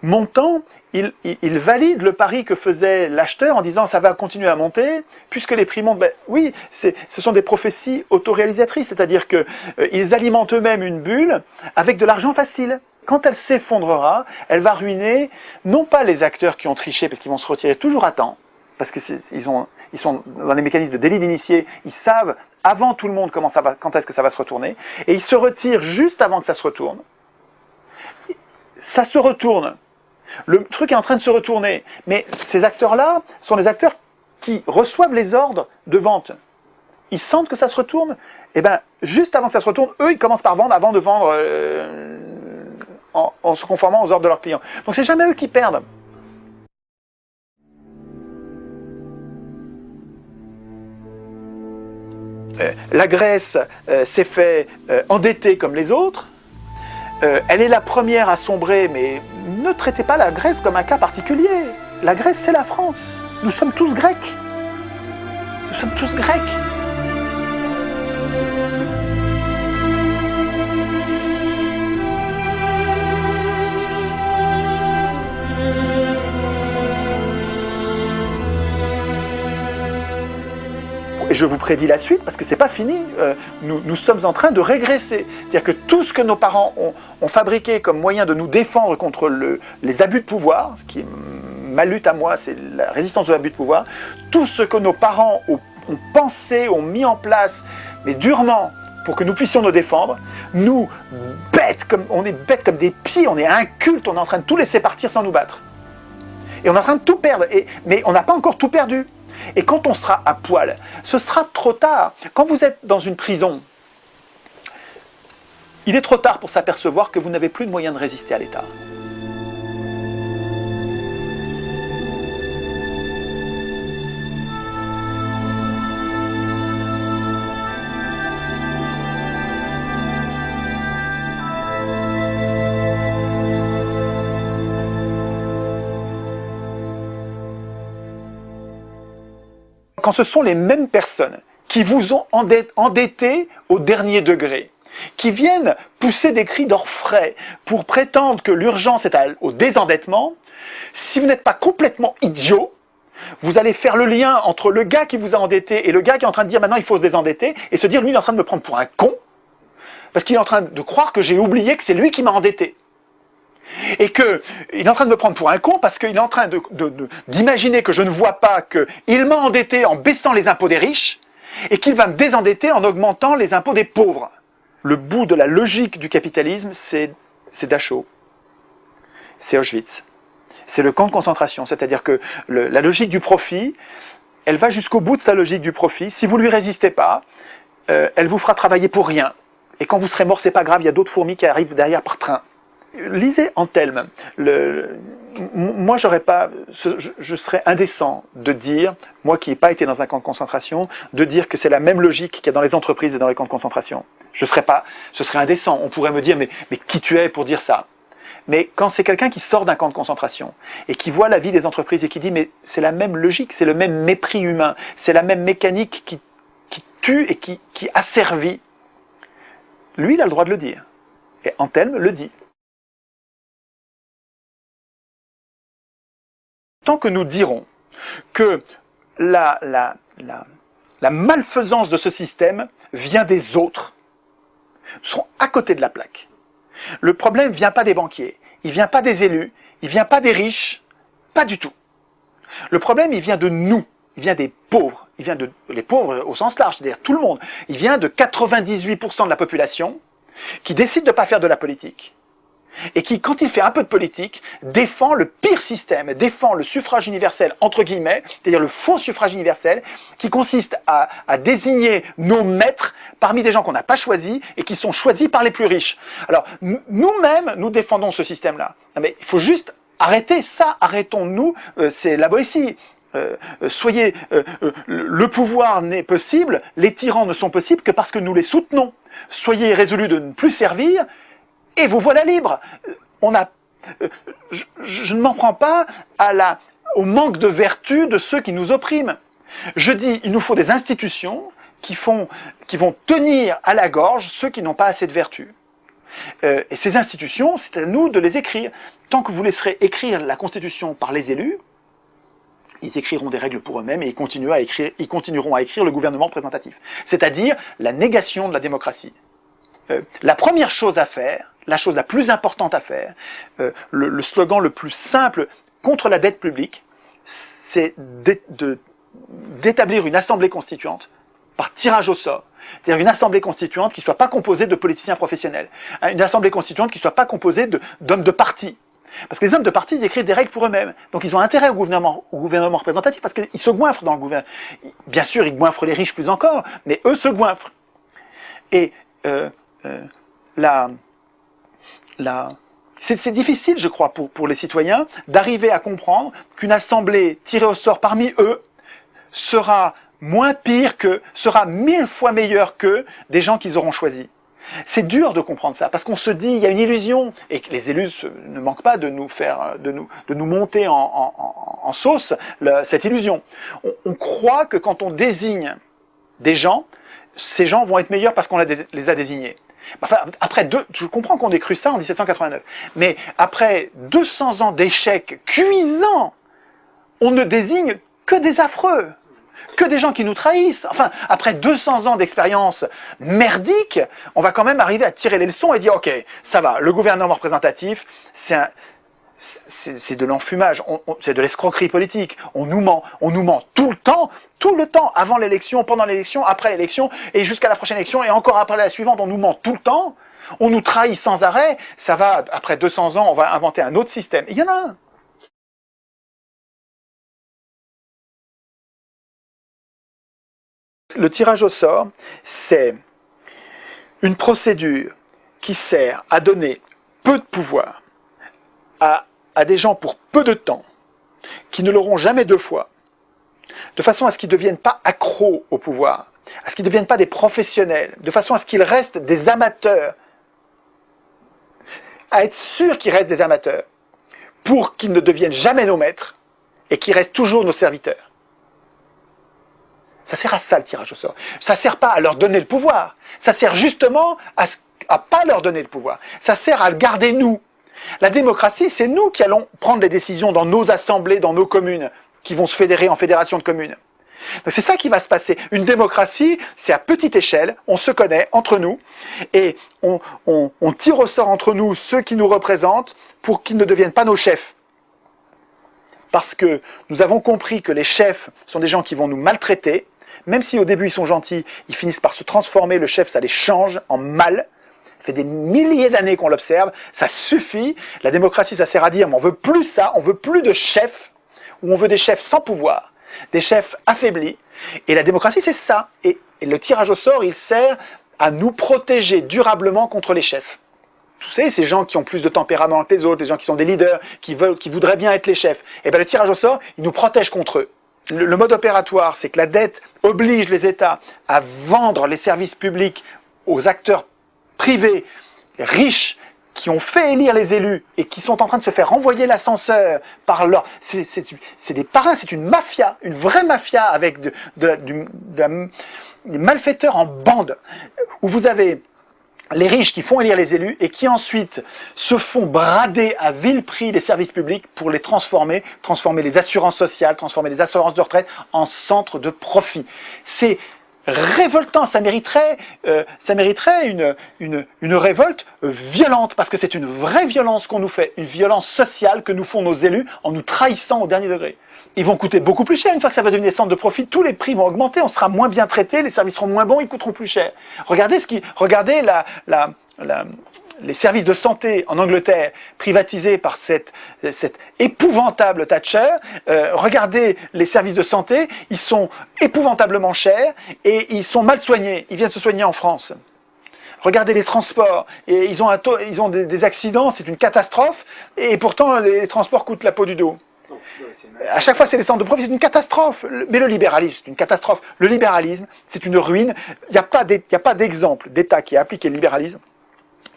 montant, il valide le pari que faisait l'acheteur en disant ça va continuer à monter, puisque les prix montent. Ben, oui, ce sont des prophéties autoréalisatrices, c'est-à-dire qu'ils alimentent eux-mêmes une bulle avec de l'argent facile. Quand elle s'effondrera, elle va ruiner, non pas les acteurs qui ont triché, parce qu'ils vont se retirer toujours à temps, parce qu'ils sont dans les mécanismes de délit d'initié, ils savent avant tout le monde quand est-ce que ça va se retourner, et ils se retirent juste avant que ça se retourne. Ça se retourne. Le truc est en train de se retourner. Mais ces acteurs-là sont des acteurs qui reçoivent les ordres de vente. Ils sentent que ça se retourne. Et bien, juste avant que ça se retourne, eux, ils commencent par vendre avant de vendre en se conformant aux ordres de leurs clients. Donc c'est jamais eux qui perdent. La Grèce s'est fait endetter comme les autres. Elle est la première à sombrer, mais ne traitez pas la Grèce comme un cas particulier. La Grèce, c'est la France. Nous sommes tous grecs. Nous sommes tous grecs. Et je vous prédis la suite parce que c'est pas fini. Nous sommes en train de régresser. C'est-à-dire que tout ce que nos parents ont fabriqué comme moyen de nous défendre contre les abus de pouvoir, ce qui est ma lutte à moi, c'est la résistance aux abus de pouvoir, tout ce que nos parents ont pensé, ont mis en place, mais durement, pour que nous puissions nous défendre, nous, on est bêtes comme des pieds, on est incultes, on est en train de tout laisser partir sans nous battre. Et on est en train de tout perdre, mais on n'a pas encore tout perdu. Et quand on sera à poil, ce sera trop tard. Quand vous êtes dans une prison, il est trop tard pour s'apercevoir que vous n'avez plus de moyens de résister à l'État. Quand ce sont les mêmes personnes qui vous ont endetté au dernier degré, qui viennent pousser des cris d'orfraie pour prétendre que l'urgence est au désendettement, si vous n'êtes pas complètement idiot, vous allez faire le lien entre le gars qui vous a endetté et le gars qui est en train de dire maintenant il faut se désendetter et se dire lui il est en train de me prendre pour un con parce qu'il est en train de croire que j'ai oublié que c'est lui qui m'a endetté. Et qu'il est en train de me prendre pour un con parce qu'il est en train d'imaginer que je ne vois pas qu'il m'a endetté en baissant les impôts des riches et qu'il va me désendetter en augmentant les impôts des pauvres. Le bout de la logique du capitalisme, c'est Dachau, c'est Auschwitz, c'est le camp de concentration. C'est-à-dire que la logique du profit, elle va jusqu'au bout de sa logique du profit. Si vous ne lui résistez pas, elle vous fera travailler pour rien. Et quand vous serez mort, c'est pas grave, il y a d'autres fourmis qui arrivent derrière par train. Lisez Anthelme. Moi, je serais indécent de dire, moi qui n'ai pas été dans un camp de concentration, de dire que c'est la même logique qu'il y a dans les entreprises et dans les camps de concentration. Ce serait indécent. On pourrait me dire, mais qui tu es pour dire ça? Mais quand c'est quelqu'un qui sort d'un camp de concentration et qui voit la vie des entreprises et qui dit, mais c'est la même logique, c'est le même mépris humain, c'est la même mécanique qui tue et qui asservit, lui, il a le droit de le dire. Et Anthelme le dit. Tant que nous dirons que la malfaisance de ce système vient des autres, nous serons à côté de la plaque. Le problème ne vient pas des banquiers, il ne vient pas des élus, il ne vient pas des riches, pas du tout. Le problème, il vient de nous, il vient des pauvres, il vient les pauvres au sens large, c'est-à-dire tout le monde. Il vient de 98% de la population qui décide de ne pas faire de la politique. Et qui, quand il fait un peu de politique, défend le pire système, défend le suffrage universel, entre guillemets, c'est-à-dire le faux suffrage universel, qui consiste à désigner nos maîtres parmi des gens qu'on n'a pas choisis et qui sont choisis par les plus riches. Alors, nous-mêmes, nous défendons ce système-là. Mais il faut juste arrêter ça, arrêtons-nous, c'est la Boétie. Le pouvoir n'est possible, les tyrans ne sont possibles que parce que nous les soutenons. Soyez résolus de ne plus servir, et vous voilà libre. Je ne m'en prends pas au manque de vertu de ceux qui nous oppriment. Je dis, il nous faut des institutions qui vont tenir à la gorge ceux qui n'ont pas assez de vertu. Et ces institutions, c'est à nous de les écrire. Tant que vous laisserez écrire la Constitution par les élus, ils écriront des règles pour eux-mêmes et ils continueront à écrire le gouvernement représentatif. C'est-à-dire la négation de la démocratie. La première chose à faire, la chose la plus importante à faire, le slogan le plus simple contre la dette publique, c'est d'établir une assemblée constituante par tirage au sort C'est-à-dire une assemblée constituante qui ne soit pas composée de politiciens professionnels. Une assemblée constituante qui ne soit pas composée d'hommes de parti. Parce que les hommes de parti, ils écrivent des règles pour eux-mêmes. Donc ils ont intérêt au gouvernement représentatif parce qu'ils se goinfrent dans le gouvernement. Bien sûr, ils goinfrent les riches plus encore, mais eux se goinfrent. Et c'est difficile, je crois, pour les citoyens d'arriver à comprendre qu'une assemblée tirée au sort parmi eux sera moins pire sera 1000 fois meilleure que des gens qu'ils auront choisis. C'est dur de comprendre ça, parce qu'on se dit, il y a une illusion, et que les élus ne manquent pas de nous monter en sauce cette illusion. On croit que quand on désigne des gens, ces gens vont être meilleurs parce qu'on les a désignés. Enfin, je comprends qu'on ait cru ça en 1789, mais après 200 ans d'échecs cuisants, on ne désigne que des affreux, que des gens qui nous trahissent. Enfin, après 200 ans d'expérience merdique, on va quand même arriver à tirer les leçons et dire, ok, ça va, le gouvernement représentatif, c'est de l'enfumage, c'est de l'escroquerie politique, on nous ment tout le temps, avant l'élection, pendant l'élection, après l'élection, et jusqu'à la prochaine élection, et encore après la suivante, on nous ment tout le temps, on nous trahit sans arrêt, ça va, après 200 ans, on va inventer un autre système. Il y en a un. Le tirage au sort, c'est une procédure qui sert à donner peu de pouvoir à des gens pour peu de temps, qui ne l'auront jamais deux fois, de façon à ce qu'ils ne deviennent pas accros au pouvoir, à ce qu'ils ne deviennent pas des professionnels, de façon à ce qu'ils restent des amateurs, à être sûr qu'ils restent des amateurs, pour qu'ils ne deviennent jamais nos maîtres, et qu'ils restent toujours nos serviteurs. Ça sert à ça, le tirage au sort. Ça ne sert pas à leur donner le pouvoir. Ça sert justement à pas leur donner le pouvoir. Ça sert à le garder nous. La démocratie, c'est nous qui allons prendre les décisions dans nos assemblées, dans nos communes, qui vont se fédérer en fédération de communes. Donc c'est ça qui va se passer. Une démocratie, c'est à petite échelle, on se connaît entre nous, et on tire au sort entre nous ceux qui nous représentent pour qu'ils ne deviennent pas nos chefs. Parce que nous avons compris que les chefs sont des gens qui vont nous maltraiter. Même si au début ils sont gentils, ils finissent par se transformer, le chef ça les change en mal. Ça fait des milliers d'années qu'on l'observe, ça suffit. La démocratie ça sert à dire, mais on veut plus ça, on veut plus de chefs, ou on veut des chefs sans pouvoir, des chefs affaiblis. Et la démocratie c'est ça. Et le tirage au sort il sert à nous protéger durablement contre les chefs. Vous savez, ces gens qui ont plus de tempérament que les autres, les gens qui sont des leaders, qui voudraient bien être les chefs, et bien le tirage au sort, il nous protège contre eux. Le mode opératoire, c'est que la dette oblige les États à vendre les services publics aux acteurs privés, riches, qui ont fait élire les élus et qui sont en train de se faire renvoyer l'ascenseur par leur... C'est des parrains, c'est une mafia, une vraie mafia avec des malfaiteurs en bande, où vous avez les riches qui font élire les élus et qui ensuite se font brader à vil prix les services publics pour les transformer les assurances sociales, transformer les assurances de retraite en centres de profit. C'est révoltant, ça mériterait une révolte violente, parce que c'est une vraie violence qu'on nous fait, une violence sociale que nous font nos élus en nous trahissant au dernier degré. Ils vont coûter beaucoup plus cher. Une fois que ça va devenir centre de profit, tous les prix vont augmenter, on sera moins bien traité, les services seront moins bons, ils coûteront plus cher. Regardez les services de santé en Angleterre privatisés par cette épouvantable Thatcher. Regardez les services de santé, ils sont épouvantablement chers et ils sont mal soignés. Ils viennent se soigner en France. Regardez les transports, et ils ont des accidents, c'est une catastrophe, et pourtant les transports coûtent la peau du dos. À chaque fois, c'est des centres de profit, c'est une catastrophe. Mais le libéralisme, c'est une catastrophe. Le libéralisme, c'est une ruine. Il n'y a pas d'exemple d'État qui a appliqué le libéralisme,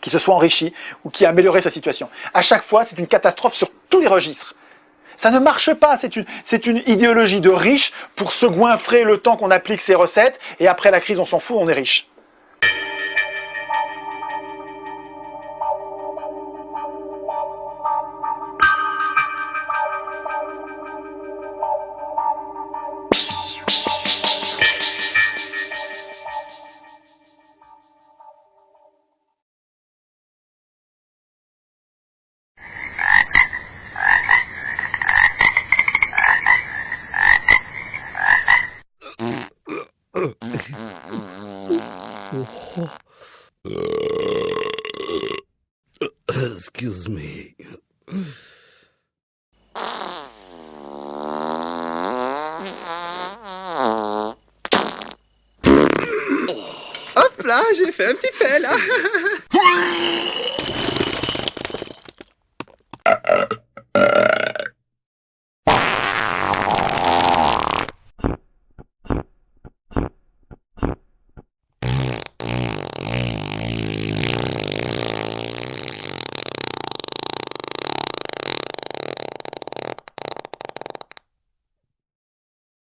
qui se soit enrichi ou qui a amélioré sa situation. À chaque fois, c'est une catastrophe sur tous les registres. Ça ne marche pas, c'est une idéologie de riches pour se goinfrer le temps qu'on applique ces recettes, et après la crise, on s'en fout, on est riche. j'ai fait un petit fait là.